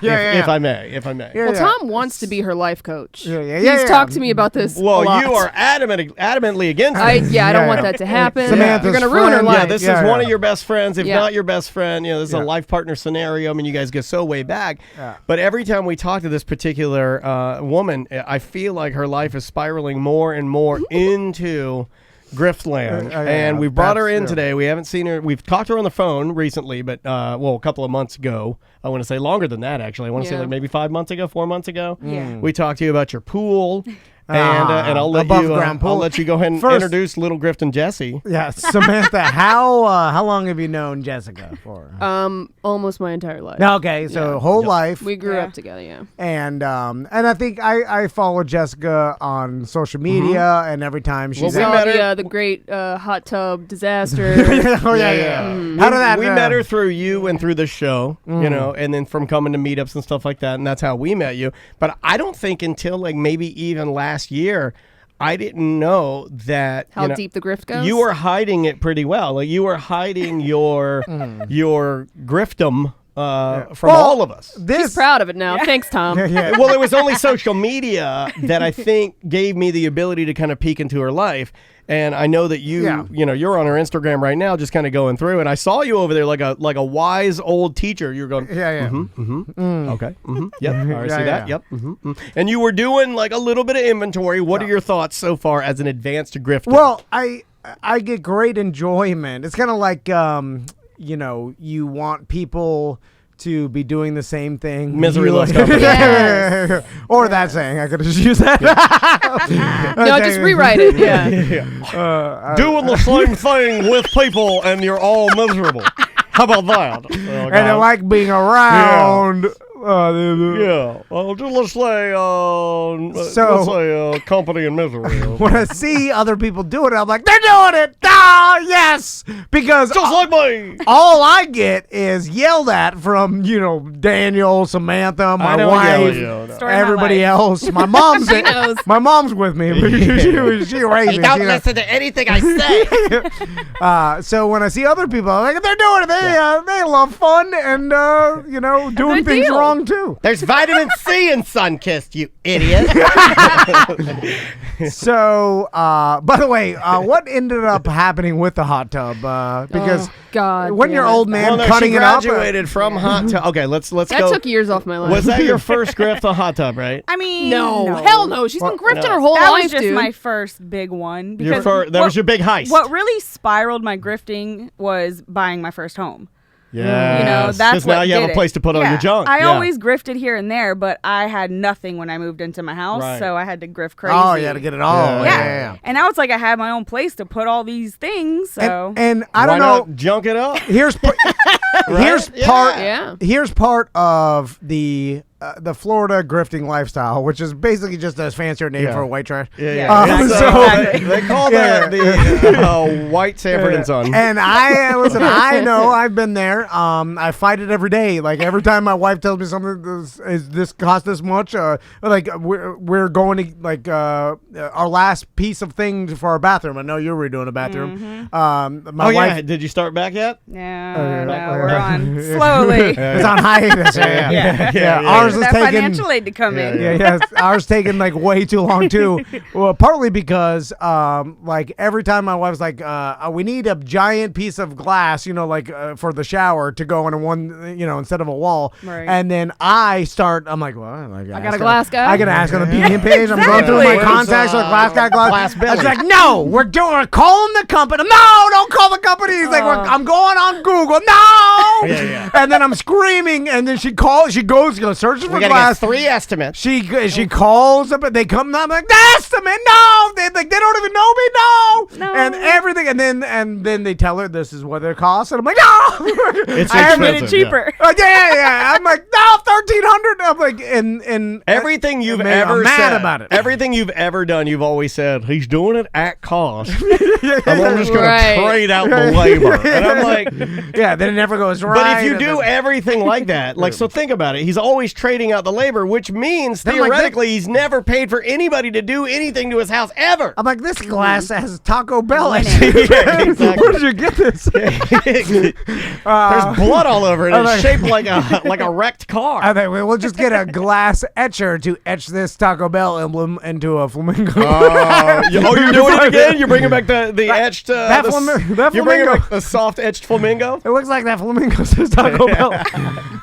If I may. Well, Tom wants to be her life coach. He's talked to me about this. Well, a lot. you are adamantly against it. I don't want that to happen. Samantha's You're going to ruin her life. Yeah, this is one of your best friends, if not your best friend. This is a life partner scenario. I mean, you guys go so way back. But every time we talk to this particular woman, I feel like her life is spiraling more and more into Grift land. And we brought her in today. We haven't seen her. We've talked to her on the phone recently, but a couple of months ago. I want to say longer than that, actually. I want to say like maybe 4 months ago. We talked to you about your pool. And I'll let you go ahead and introduce little Grift'n Jessie. Yeah, Samantha, how long have you known Jessica for? Almost my entire life. Okay, so whole life. We grew up together, And I think I follow Jessica on social media, and every time she's the great hot tub disaster. How did that? We met her through you and through the show, and then from coming to meetups and stuff like that, and that's how we met you. But I don't think until like maybe even last year, I didn't know that how deep the grift goes. You were hiding it pretty well. Like you were hiding your grift'em from all of us. She's proud of it now. Thanks, Tom. Well, it was only social media that I think gave me the ability to kind of peek into her life. And I know that you're on her Instagram right now, just kind of going through. And I saw you over there like a wise old teacher. You're going, okay, yep, I see that, yep. And you were doing like a little bit of inventory. What are your thoughts so far as an advanced grifter? Well, I get great enjoyment. It's kind of like you want people to be doing the same thing. Misery loves company. Yes. Or that saying. I could have just used that. No, just rewrite it. Doing the same thing with people and you're all miserable. How about that? And I like being around. Well, let's say company and misery. When I see other people do it, I'm like, they're doing it. Yes, because just like me. All I get is yelled at from Daniel, Samantha, my wife, everybody else. My mom's my mom's with me. She raised me. You don't listen to anything I say. So when I see other people, I'm like, they're doing it. They love fun and doing things wrong too. There's vitamin C in Sunkist, you idiot. So, by the way, what ended up happening with the hot tub? Because when your old man cutting it up, graduated from hot tub. Okay, let's go. That took years off my life. Was that your first grift, the hot tub, right? I mean, no. Hell no. She's been grifting her whole life, That was just dude. my first big one. That was your big heist. What really spiraled my grifting was buying my first home. Yeah, that's now what you have did a place to put all your junk. I always grifted here and there, but I had nothing when I moved into my house, so I had to grift crazy. Oh, you had to get it all. Yeah. And now it's like I have my own place to put all these things. So and I don't Why know. not junk it up. Here's part of the Florida grifting lifestyle, which is basically just a fancier name for white trash. They call that the white Sanford and Son. And I know, I've been there. I fight it every day. Like every time my wife tells me something, this cost this much. Like we're going to like our last piece of thing for our bathroom. I know you're redoing a bathroom. My wife. Did you start back yet? No, we're on slowly. It's on hiatus. Ours is that taking financial aid to come in. Ours taking like way too long too. Well, partly because like every time my wife's like, we need a giant piece of glass, for the shower to go in one, instead of a wall. Right. And then I'm like, well, I got a glass guy. I gotta ask on the BM page. I'm going through my contacts with glass guy, glass Billy. It's like, no, we're calling the company. No, don't call the company. He's like, I'm going on Google. No. And then I'm screaming, and then she goes, searches searches for gotta glass. get 3 estimates. She calls up and they come. I'm like, the estimate, no. They don't even know me, no. And everything, and then they tell her this is what it costs, and I'm like, no. It's I made it cheaper. Yeah. I'm like, no, $1,300. I'm like, and everything you've I'm ever mad said about it. Everything you've ever done, you've always said he's doing it at cost. I'm just going to trade out the labor. And I'm like, yeah, then it never goes right. but if you do everything like that, like, so think about it. He's always trading out the labor, which means theoretically he's never paid for anybody to do anything to his house ever. I'm like, this glass has Taco Bell. Exactly. Where did you get this? There's blood all over it. It's shaped like a wrecked car. I think we'll just get a glass etcher to etch this Taco Bell emblem into a flamingo. You're doing it again? You're bringing back the etched. That you're bringing flamingo. back the soft etched flamingo. It looks like that flamingo says Taco Bell.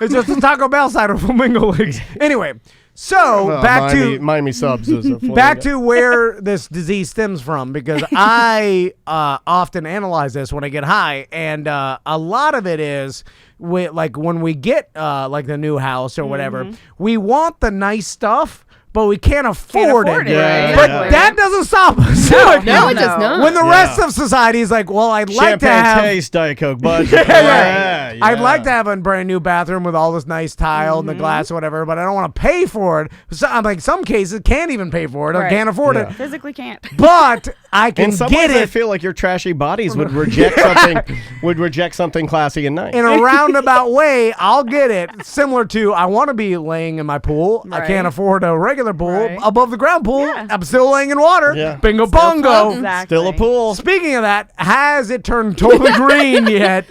It's just the Taco Bell side of flamingo legs. Anyway, so back to Miami subs. back to where this disease stems from, because I often analyze this when I get high, and a lot of it is like when we get like the new house or whatever, we want the nice stuff, but we can't afford it. Right? But that doesn't stop us. No, it does not. When the rest of society is like, well, I'd like to have taste Diet Coke budget. I'd like to have a brand new bathroom with all this nice tile and the glass or whatever, but I don't want to pay for it. So I'm like, some cases can't even pay for it or can't afford it. Physically can't. But I can In some get ways, it. I feel like your trashy bodies would reject something classy and nice. In a roundabout way, I'll get it. Similar to, I want to be laying in my pool. I can't afford a regular pool. Above the ground pool, I'm still laying in water. Bingo bongo. Exactly. Still a pool. Speaking of that, has it turned totally green yet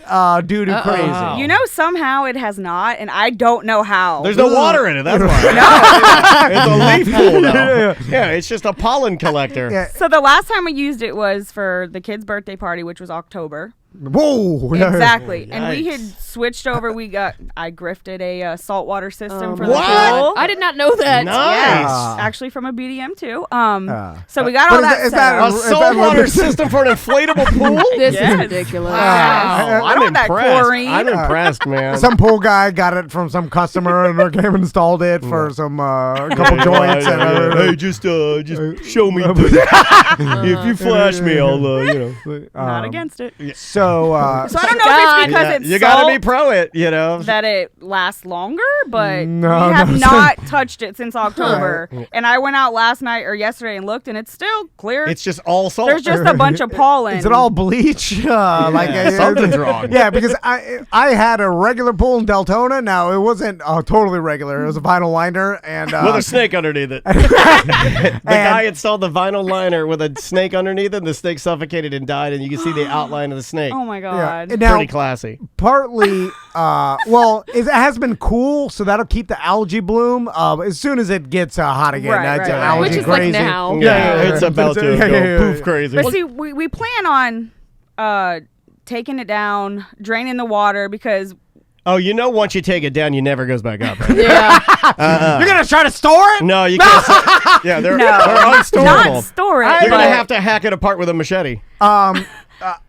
due to crazy? You know, somehow it has not, and I don't know how. There's no water in it. That's why. It's a leaf pool now. Yeah, it's just a pollen collector. Yeah. So the last time we used it was for the kid's birthday party, which was October. Whoa! Exactly. Oh, And we had yikes. switched over. I grifted a saltwater system for the What? pool. I did not know that. Nice. Yes, actually from a BDM too. So we got all that is set that up. A saltwater system for an inflatable pool? This Yes. is ridiculous. Wow. I'm All that impressed. chlorine. I'm impressed, man. Some pool guy got it from some customer and came and installed it for some couple joints. Hey, just show me. If you flash me, I'll Not against it. So So I don't know if it's because it's you salt gotta be pro it, you know. that it lasts longer, but No, we have no. not touched it since October. And I went out last night or yesterday and looked, and it's still clear. It's just all salt. There's just a bunch of pollen. is it all bleach? Something's wrong. Yeah, because I had a regular pool in Deltona. Now it wasn't totally regular. It was a vinyl liner and with a snake underneath it. The guy installed the vinyl liner with a snake underneath it, and the snake suffocated and died, and you can see the outline of the snake. Oh my Yeah. god. And now, Pretty classy. partly, it has been cool, so that'll keep the algae bloom. As soon as it gets hot again, Right, that's right, right. algae Which is crazy. like now. Yeah, it's about to go poof crazy. But see, we plan on taking it down, draining the water because Oh, you know, once you take it down, you never goes back up. Right? Yeah. You're gonna try to store it? No, you can't. Yeah, they're unstorable. not store it. You're but gonna have to hack it apart with a machete.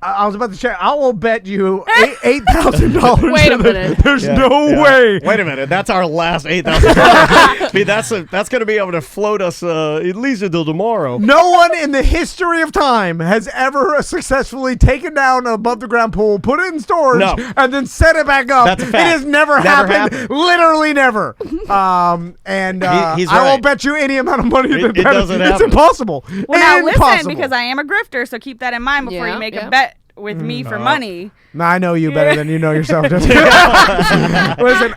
I was about to check. I will bet you $8,000. Wait a minute. There's no way. Wait a minute. That's our last $8,000. I mean, that's going to be able to float us at least until tomorrow. No one in the history of time has ever successly taken down an above the ground pool, put it in storage, and then set it back up. That's a fact. It has never happened. Literally never. He's I will right. bet you any amount of money It that doesn't it's happen. impossible. Well, now Impossible. listen, because I am a grifter, so keep that in mind before you make a bet with me for money. No, I know you better than you know yourself. Listen,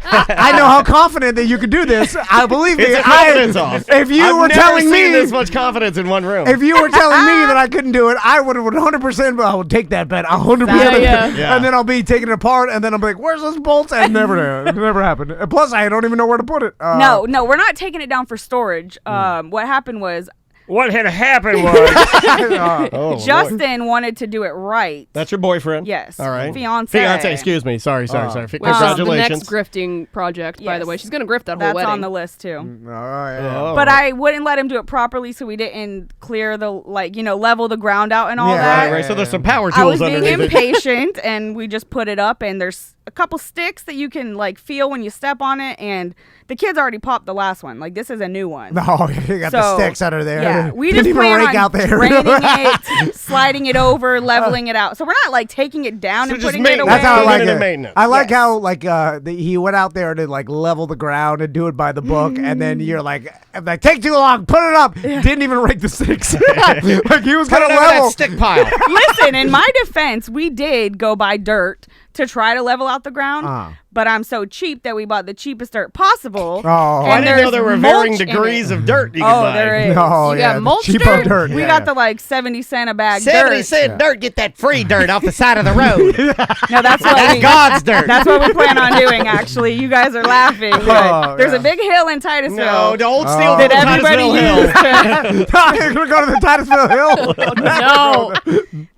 I know how confident that you could do this. I believe me. It's a confidence off. If you I've were never telling seen me this much confidence in one room. if you were telling me that I couldn't do it, I would have 100%. But I would take that bet 100%. Yeah. And then I'll be taking it apart, and then I'll be like, "Where's those bolts?" And it never happened. And plus, I don't even know where to put it. No, we're not taking it down for storage. What happened was What had happened was Justin wanted to do it right. That's your boyfriend? Yes. All right. Fiance. Excuse me. Sorry. Which is Congratulations. the next grifting project, by the way. She's going to grift that whole That's wedding. on the list too. Oh. But I wouldn't let him do it properly, so we didn't clear the level the ground out and all that. Right. So there's some power I was tools being underneath it. impatient, and we just put it up, and there's a couple sticks that you can like feel when you step on it, and the kids already popped the last one. Like this is a new one. No, you got the sticks under there. Yeah, we Didn't just even plan rake on out there. draining it, sliding it over, leveling it out. So we're not like taking it down and putting it away. That's how I like it. Maintenance. I like how like he went out there to like level the ground and do it by the book, and then you're like take too long, put it up. Didn't even rake the sticks. Like he was gonna level that stick pile. Listen, in my defense, we did go buy dirt to try to level out the ground. But I'm so cheap that we bought the cheapest dirt possible. Oh, I didn't know there were varying degrees of dirt you could buy. There is. No, you got mulch cheapo dirt. We got the like 70 cent a bag 70 dirt. cent dirt, get that free dirt off the side of the road. No, that's what That's God's dirt. That's what we plan on doing, actually. You guys are laughing. But there's a big hill in Titusville. No, don't steal that from everybody Titusville used. You're going to go to the Titusville Hill. No.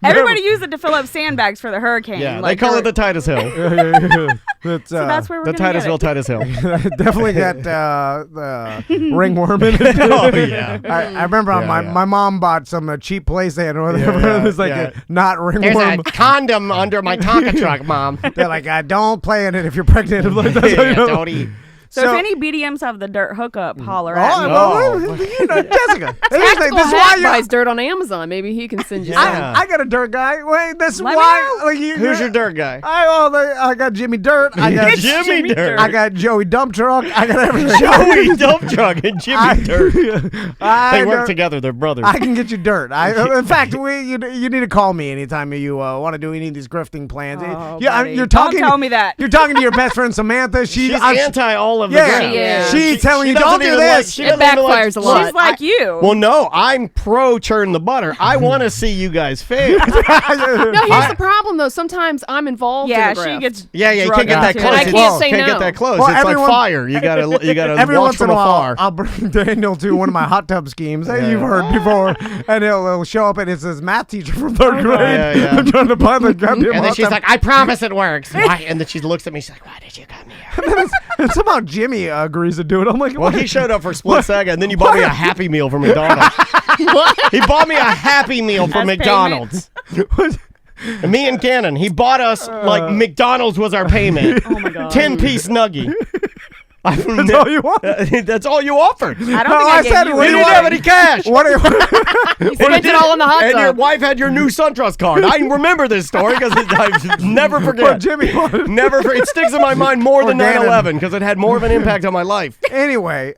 Everybody used it to fill up sandbags for the hurricane. Yeah, like they call it the Titus Hill. So that's where we're the gonna Titusville get it. Titus Hill. Definitely got the ringworm in it. Oh, yeah. I remember my mom bought some cheap playstand or whatever. Yeah, It was like yeah. not ringworm. There's a condom under my Tonka truck, Mom. They're like, don't play in it if you're pregnant. Like, that's how you know. Don't eat. So if any BDMs have the dirt hookup, holler Oh, at me. well, you know, Jessica. Tactical this is why Hat you buys dirt on Amazon. Maybe he can send you some. I got a dirt guy. Wait, this is Let me why. know. Like, Who's your dirt guy? I got Jimmy Dirt. I got Jimmy Dirt. I got Joey Dump Truck. I got everything. Joey Dump Truck and Jimmy Dirt. They work don't- together. They're brothers. I can get you dirt. In fact, you need to call me anytime you want to do any of these grifting plans. Oh, Yeah, buddy. you're talking. Don't tell me that. You're talking to your best friend Samantha. She's anti all of the Yeah, grift. She is. she's telling you doesn't don't do even this. she It doesn't even backfires a lot. She's like you. Well, no, I'm pro churn the butter. I want to see you guys fail. No, here's the problem though. Sometimes I'm involved. yeah, in the she grift. gets. Yeah, you drugged can't get that into close. And I it. can't say Can't no. get that close. Well, it's everyone- like fire. You gotta Every watch once in from a while, afar. I'll bring Daniel to one of my hot tub schemes that you've heard before, and he'll show up and it's his math teacher from third grade. Yeah, yeah. I'm trying to buy the goddamn And then hot she's tub. like, I promise it works. Why? And then she looks at me. She's like, why did you come here? and somehow Jimmy agrees to do it. I'm like, Well, what? he showed up for split second, and then you bought me a Happy Meal from McDonald's. He bought me a Happy Meal from That's McDonald's. And me and Cannon, he bought us like McDonald's was our payment. Oh my god. 10-piece nuggie. That's all you want. That's all you offered. I don't No, think I I gave said you what You do didn't you have want? any cash. What? He spent it all in the hot And your tub. wife had your new SunTrust card. I remember this story because I never What forget. Jimmy wanted. Never. It sticks in my mind more than Or Gannon. 9/11 because it had more of an impact on my life. Anyway,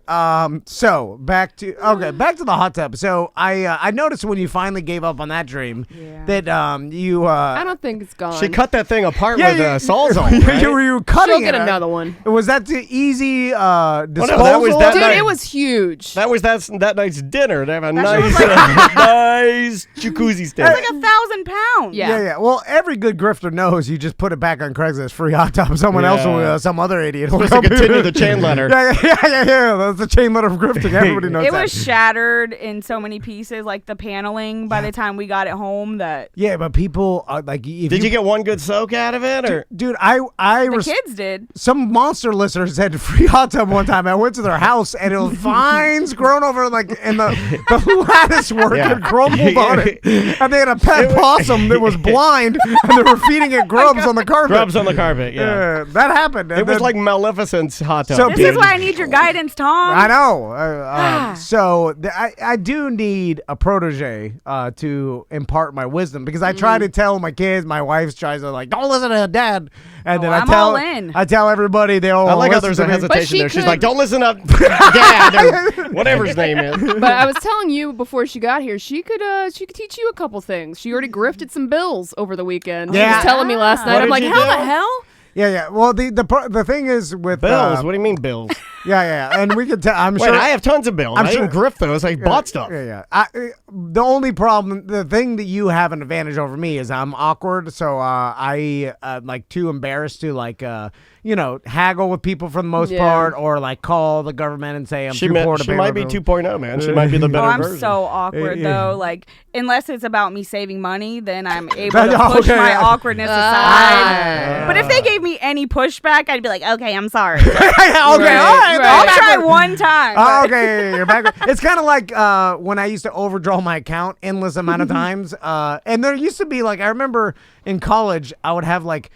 so back to the hot tub. So I noticed when you finally gave up on that dream that you I don't think it's gone. She cut that thing apart with you- a Sawzall. Right? you were cutting She'll get it. another one. Was that the easy disposal? that was that Dude, night. it was huge. That was that night's dinner. They have a shit nice, was like- nice jacuzzi stand. It's like 1,000 pounds. Yeah. Yeah. Well, every good grifter knows you just put it back on Craigslist, free hot tub. Someone else will, Yeah. some other idiot will Supposed to come continue the chain letter. Yeah. That's the chain letter of grifting. Everybody knows It that. was shattered in so many pieces, like the paneling. By the time we got it home, that Yeah, but people like. If Did you get one good soak out of it, or Dude, the kids did. some monster listeners had a free hot tub one time. I went to their house and it was vines grown over like and the lattice work Yeah. had crumbled on it. And they had a pet possum that was blind and they were feeding it grubs on the carpet. grubs on the carpet? Yeah, That happened. it And was then- like Maleficent's hot tub. So This is why I need your guidance, Tom. I know. So I do need a protege to impart my wisdom because I try to tell my kids, my wife tries to like, don't listen to dad, and then I'm all in. I tell everybody they all. I like how listen there's to a me. hesitation she there. She's could- like, "Don't listen up, Dad, or whatever his name is." But I was telling you before she got here, she could teach you a couple things. She already grifted some bills over the weekend. She Yeah. was telling me last night. What I'm did like, you how do? the hell? Yeah. Well, the thing is with Bills? What do you mean bills? Yeah, and we could tell. I'm Wait, sure. I have tons of bills. I'm I sure- didn't grift those. I bought stuff. Yeah. The only problem, the thing that you have an advantage over me is I'm awkward, so I like too embarrassed to like haggle with people for the most Yeah. part, or like call the government and say I'm She too poor to she pay might my be bill. 2.0, man. She might be the Oh, better I'm version. so awkward Yeah. though. Like, unless it's about me saving money, then I'm able That- to push okay, my yeah. awkwardness aside. But if they gave me any pushback, I'd be like, okay, I'm sorry. Okay, all right. I'll try one time. Oh, but- okay, you're back. It's kind of like when I used to overdraw my account endless amount of times. And there used to be like, I remember in college, I would have like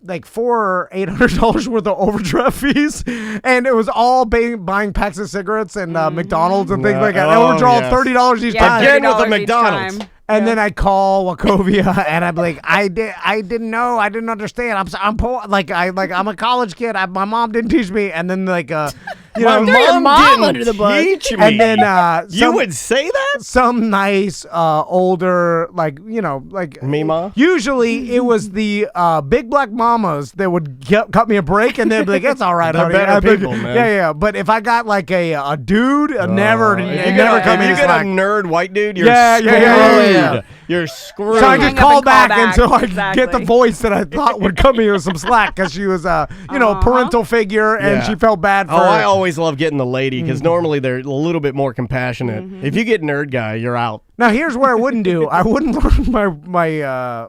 like $400 or $800 worth of overdraft fees, and it was all buying packs of cigarettes and McDonald's and things like that. I overdraw $30 each time. Again with the McDonald's. And then I call Wachovia, and I'm like, I didn't know, I didn't understand. I'm poor, I'm a college kid. My mom didn't teach me, and then my mom under the bus. Teach me. And then you would say that some nice older Mima. Usually it was the big black mamas that would cut me a break, and they'd be like, "It's all right, They're honey." better I'd be like, people, man. Yeah. But if I got like a dude, never If you come in. get a nerd white dude, you're screwed. Yeah. You're screwed. So I just call back until I exactly. get the voice that I thought would come here with some slack, because she was a parental figure, and she felt bad for. I always love getting the lady, because normally they're a little bit more compassionate. If you get nerd guy, you're out. Now here's what I wouldn't do. I wouldn't learn my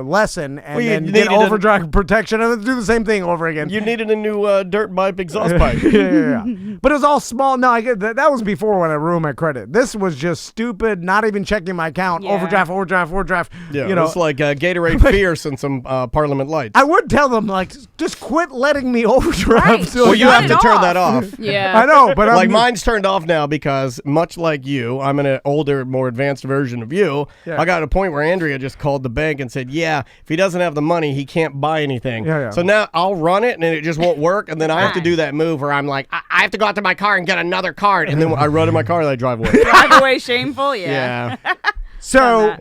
lesson and then get overdraft protection and then do the same thing over again. You needed a new dirt pipe exhaust pipe. yeah. But it was all small. No, I get that was before when I ruined my credit. This was just stupid, not even checking my account. Yeah. Overdraft. Yeah, it's like Gatorade Fierce and some Parliament Lights. I would tell them, like, just quit letting me overdraft. Right. So Well, you have to turn that off. Yeah. I know, but like mine's turned off now because, much like you, I'm an older, more advanced version of you. Yeah. I got to a point where Andrea just called the bank and said, if he doesn't have the money, he can't buy anything. Yeah. So now I'll run it and it just won't work, and then I have to do that move where I'm like, I have to go out to my car and get another card, and then I run in my car and I drive away. Drive away shameful, yeah. So,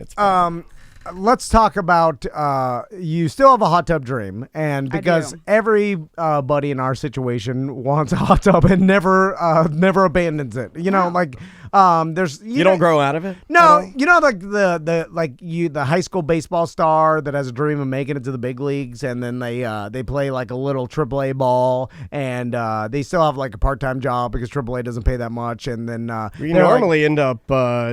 let's talk about you still have a hot tub dream, and because everybody in our situation wants a hot tub and never abandons it. There's you don't grow out of it. No, like the high school baseball star that has a dream of making it to the big leagues, and then they play like a little AAA ball, and they still have like a part-time job because AAA doesn't pay that much, and then you normally end up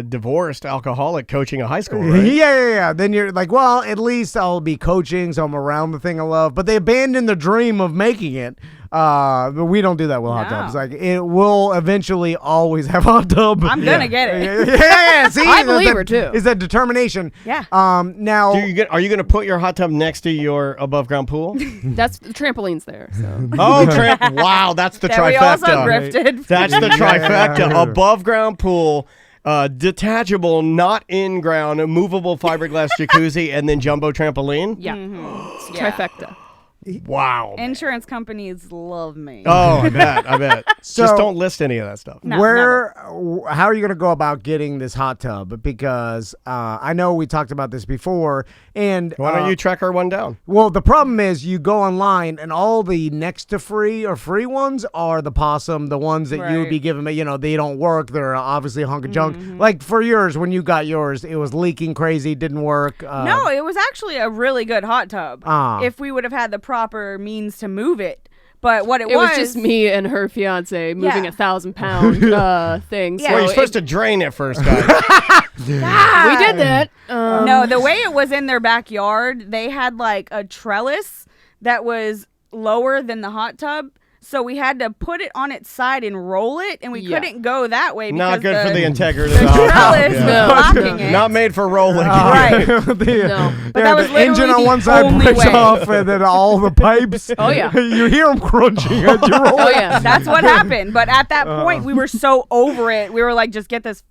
divorced alcoholic coaching a high school, right? Yeah. Then you're like, well, at least I'll be coaching, so I'm around the thing I love. But they abandon the dream of making it. But we don't do that with hot tubs. Like, it will eventually always have a hot tub. I'm gonna get it. Yeah. See, I believe her too. Is that determination? Yeah. Now, are you gonna put your hot tub next to your above ground pool? That's the trampoline's there. So. Wow, that's the That trifecta. we also grifted. That's the trifecta. Above ground pool. Detachable, not in ground, movable fiberglass jacuzzi, and then jumbo trampoline. Yeah, it's trifecta. Wow. Insurance companies love me. Oh, I bet. So, just don't list any of that stuff. No, how are you going to go about getting this hot tub? Because I know we talked about this before, and why don't you track our one down? Well, the problem is you go online, and all the next to free or free ones are the possum, the ones that you would be given. They don't work. They're obviously a hunk of junk. Like for yours, when you got yours, it was leaking crazy, didn't work. No, it was actually a really good hot tub. If we would have had the proper means to move it. But what it was just me and her fiance moving a 1,000-pound thing. Yeah. Well, you're supposed to drain it first, guys. We did that. No, the way it was in their backyard, they had like a trellis that was lower than the hot tub. So we had to put it on its side and roll it, and we couldn't go that way. Not good for the integrity. The trellis was blocking it. Not made for rolling. Right. No. But that was the engine on one side breaks off, and then all the pipes. Oh, yeah. You hear them crunching as you roll. Oh, yeah. That's what happened. But at that point, we were so over it. We were like, just get this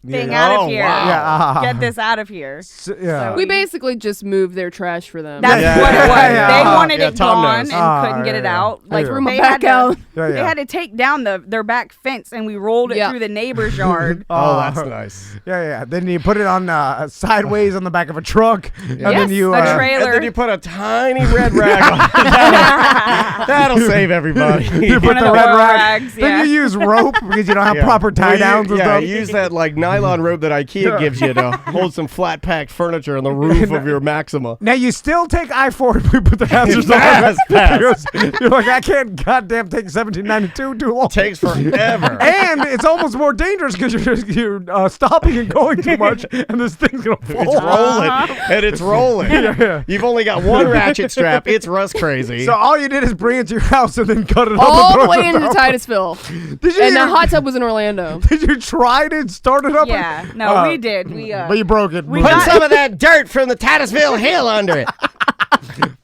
thing out of here. Wow. Yeah. Get this out of here. Yeah. We basically just moved their trash for them. That's what it was. They wanted it Tom gone knows. and couldn't get it out. Like Threw my they back had out. They had to take down their back fence, and we rolled it through the neighbor's yard. Oh, that's nice. Yeah. Then you put it on sideways on the back of a truck, and then you a trailer. And then you put a tiny red rag on it. That'll save everybody. You put One of the the red oil rag. rags, Then you use rope because you don't have proper tie downs and stuff. Use that like nylon rope that IKEA gives you to hold some flat packed furniture on the roof of your Maxima. Now you still take I-4 if we put the hazards on. Pass. You're like, I can't goddamn take 1792 too long. Takes forever. And it's almost more dangerous because you're stopping and going too much, and this thing's gonna fall. It's rolling, and it's rolling. You've only got one ratchet strap. It's rust crazy. So all you did is bring it to your house and then cut it up. All and the throw way it into down. Titusville. And the hot tub was in Orlando. Did you try to start it up? Yeah. No, we did. But you broke it. We Put got- some of that dirt from the Titusville Hill under it.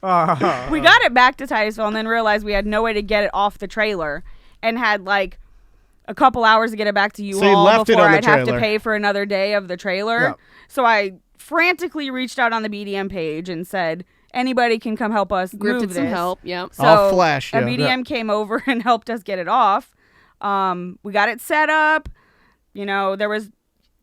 We got it back to Titusville and then realized we had no way to get it off the trailer and had like a couple hours to get it back to U-Haul before I'd have to pay for another day of the trailer. Yeah. So I frantically reached out on the BDM page and said, anybody can come help us move this. Some help, yep. So I'll flash you. A BDM came over and helped us get it off. We got it set up. You know, there was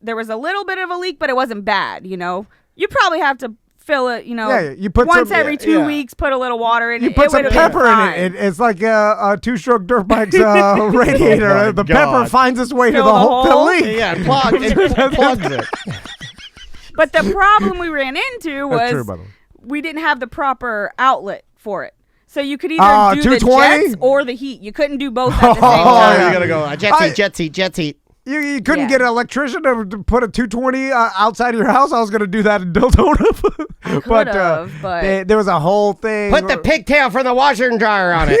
a little bit of a leak, but it wasn't bad, you know. You probably have to fill it, you know, you put once every 2 weeks, put a little water in it. You put some pepper in it. It's like a two-stroke dirt bike's radiator. The pepper finds its way to the whole leak. Yeah, it plugs it. But the problem we ran into was we didn't have the proper outlet for it. So you could either do the jets or the heat. You couldn't do both at the same time. You gotta go jet heat. You couldn't get an electrician to put a 220 outside of your house. I was going to do that in Deltona. but there was a whole thing. Put the pigtail from the washer and dryer on it.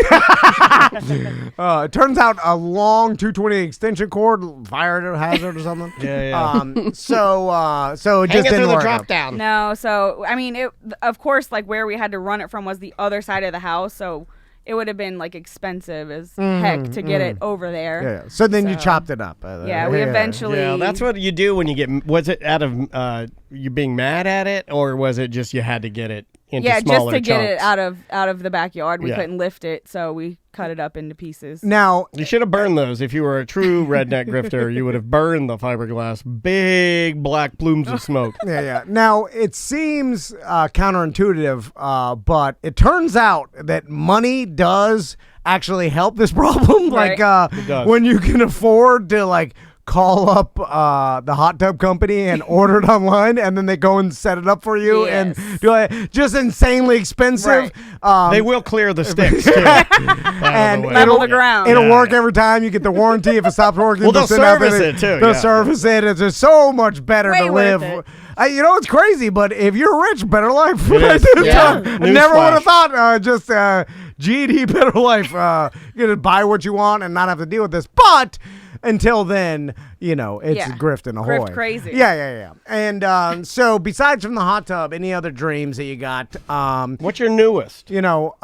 It turns out a long 220 extension cord, fire hazard or something. So it just didn't work. Drop down. No, so I mean, of course, like where we had to run it from was the other side of the house. So it would have been like expensive as heck to get it over there. Yeah. So then you chopped it up. Yeah, we eventually. Yeah, that's what you do when you get. Was it out of you being mad at it, or was it just you had to get it into smaller chunks? Yeah, just to get it out of the backyard. We couldn't lift it, so we cut it up into pieces. Now you should have burned those. If you were a true redneck grifter, you would have burned the fiberglass, big black plumes of smoke. Yeah. Now it seems counterintuitive, but it turns out that money does actually help this problem. Right. Like when you can afford to like call up the hot tub company and order it online, and then they go and set it up for you and do it. Just insanely expensive. Right. They will clear the sticks too. And level the ground. It'll work every time. You get the warranty. If it stops working, they'll service it too. They'll service it. It's just so much better to live. You know, it's crazy, but if you're rich, better life. I never would have thought just GD better life. You're going to buy what you want and not have to deal with this. But until then, you know, it's Grift'n ahoy. Grift crazy. Yeah. And so besides from the hot tub, any other dreams that you got? What's your newest? You know,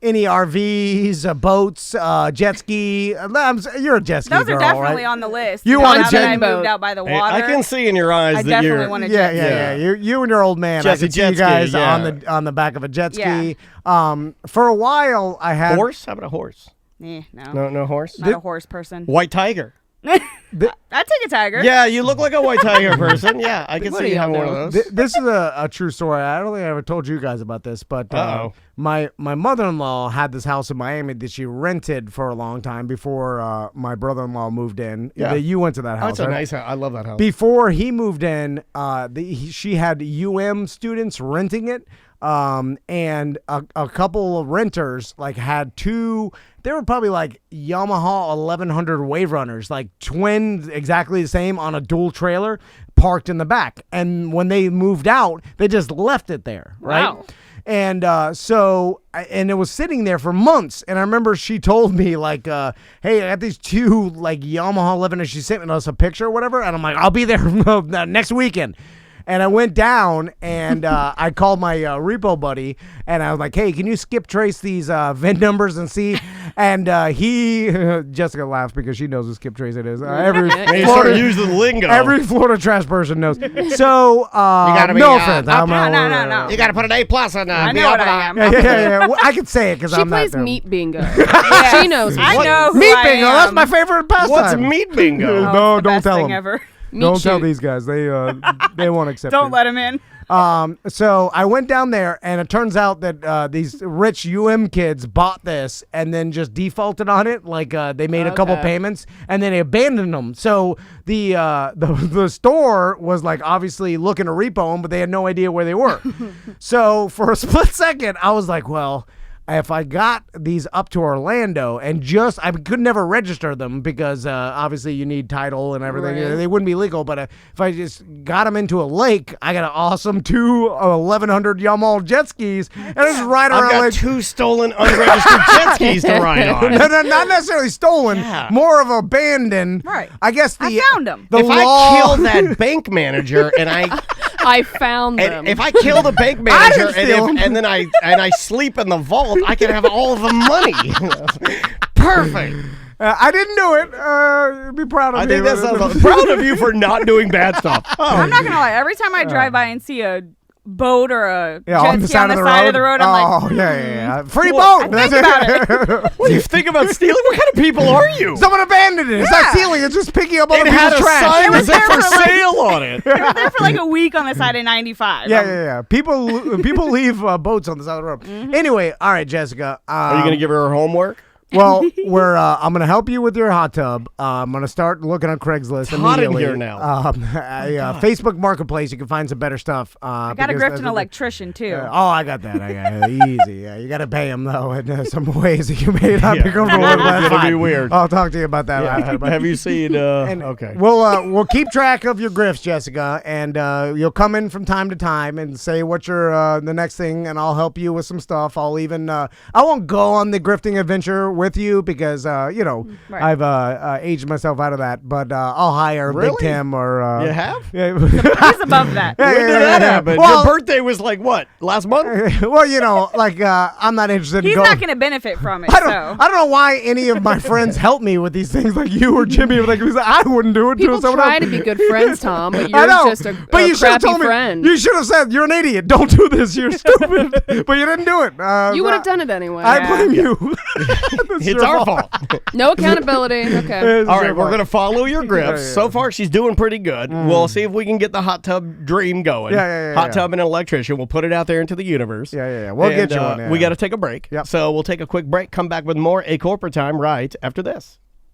any RVs, boats, jet ski? You're a jet ski girl, Those are definitely right? on the list. You want a jet I moved out by the water. I can see in your eyes I that you're. definitely want a jet ski. Yeah. You and your old man. I can see you guys on the back of a jet ski. For a while, I had horse. How about a horse? No horse. Not a horse person. White tiger. I'd take a tiger. Yeah, you look like a white tiger person. Yeah, I can see you having one of those. This is a true story. I don't think I ever told you guys about this, but my mother-in-law had this house in Miami that she rented for a long time before my brother-in-law moved in. Yeah. You went to that house. That's a nice house. I love that house. Before he moved in, she had students renting it. And a couple of renters like had two. They were probably like Yamaha 1100 Wave Runners, like twins, exactly the same on a dual trailer, parked in the back. And when they moved out, they just left it there, right? Wow. And and it was sitting there for months. And I remember she told me like, hey, I got these two like Yamaha 1100. She sent us a picture or whatever, and I'm like, I'll be there next weekend. And I went down and I called my repo buddy and I was like, hey, can you skip trace these VIN numbers and see? And Jessica laughs because she knows who skip trace it is. Use the lingo. Every Florida trash person knows. So, no offense. No. You got to put an A+ on that. I know what I am. Yeah. Well, I can say it because I'm not there. She plays meat bingo. She knows. I know who meat I bingo. am. That's my favorite pastime. What's meat bingo? No, it's the don't best tell thing them. Ever. Don't tell these guys. They won't accept it. Don't let them in. So I went down there, and it turns out that these rich kids bought this and then just defaulted on it. Like they made a couple payments, and then they abandoned them. So the store was like obviously looking to repo them, but they had no idea where they were. So for a split second, I was like, well, if I got these up to Orlando and I could never register them because obviously you need title and everything. Right. They wouldn't be legal. But if I just got them into a lake, I got an awesome 1100 Yamaha jet skis and I just ride around. I've got 2 stolen unregistered jet skis to ride on. No, not necessarily stolen. Yeah. More of abandoned. Right. I guess I found them. If I kill that bank manager and I I found them. And if I kill the bank manager and then I sleep in the vault, I can have all the money. Perfect. I didn't do it. Be proud of me. I think that's proud of you for not doing bad stuff. I'm not gonna lie. Every time I drive by and see a boat or a jet on the ski on side of the road, I'm like, yeah. Free boat. I think about it. What do you think about stealing? What kind of people are you? Someone abandoned it. It's not stealing. It's just picking up other people's trash. It was had a sign there for for, like- sale on it. They were there for like a week on the side of 95. Yeah. People leave boats on the side of the road. Anyway, all right, Jessica. Are you gonna give her homework? Well, I'm gonna help you with your hot tub. I'm gonna start looking on Craigslist It's hot in immediately. here now. Facebook Marketplace, you can find some better stuff. I got a Grift'n electrician too. I got that. I got it. Easy. Yeah, you got to pay him though in some ways that you may not be comfortable with. It's gonna be weird. I'll talk to you about that after. Have you seen? Okay. We'll keep track of your grifts, Jessica, and you'll come in from time to time and say what your the next thing, and I'll help you with some stuff. I'll even I won't go on the grifting adventure with you because I've aged myself out of that, but I'll hire Big Tim or you have? Yeah. He's above that. When did that happen? Well, Your birthday was like what? Last month? Well, I'm not interested. He's in not going to benefit from it. I don't know why any of my friends help me with these things, like you or Jimmy. Like I wouldn't do it. People to someone try else. to be good friends, Tom, but I you're know, just a you should have crappy told me. friend. You should have said you're an idiot. Don't do this. You're stupid. But you didn't do it. You would have done it anyway. I blame you. It's our fault. No accountability. Okay. All right, we're gonna follow your grifts. So far, she's doing pretty good. We'll see if we can get the hot tub dream going. Hot tub and an electrician. We'll put it out there into the universe. We'll get you one. We got to take a break. So we'll take a quick break. Come back with more A Corporate Time right after this.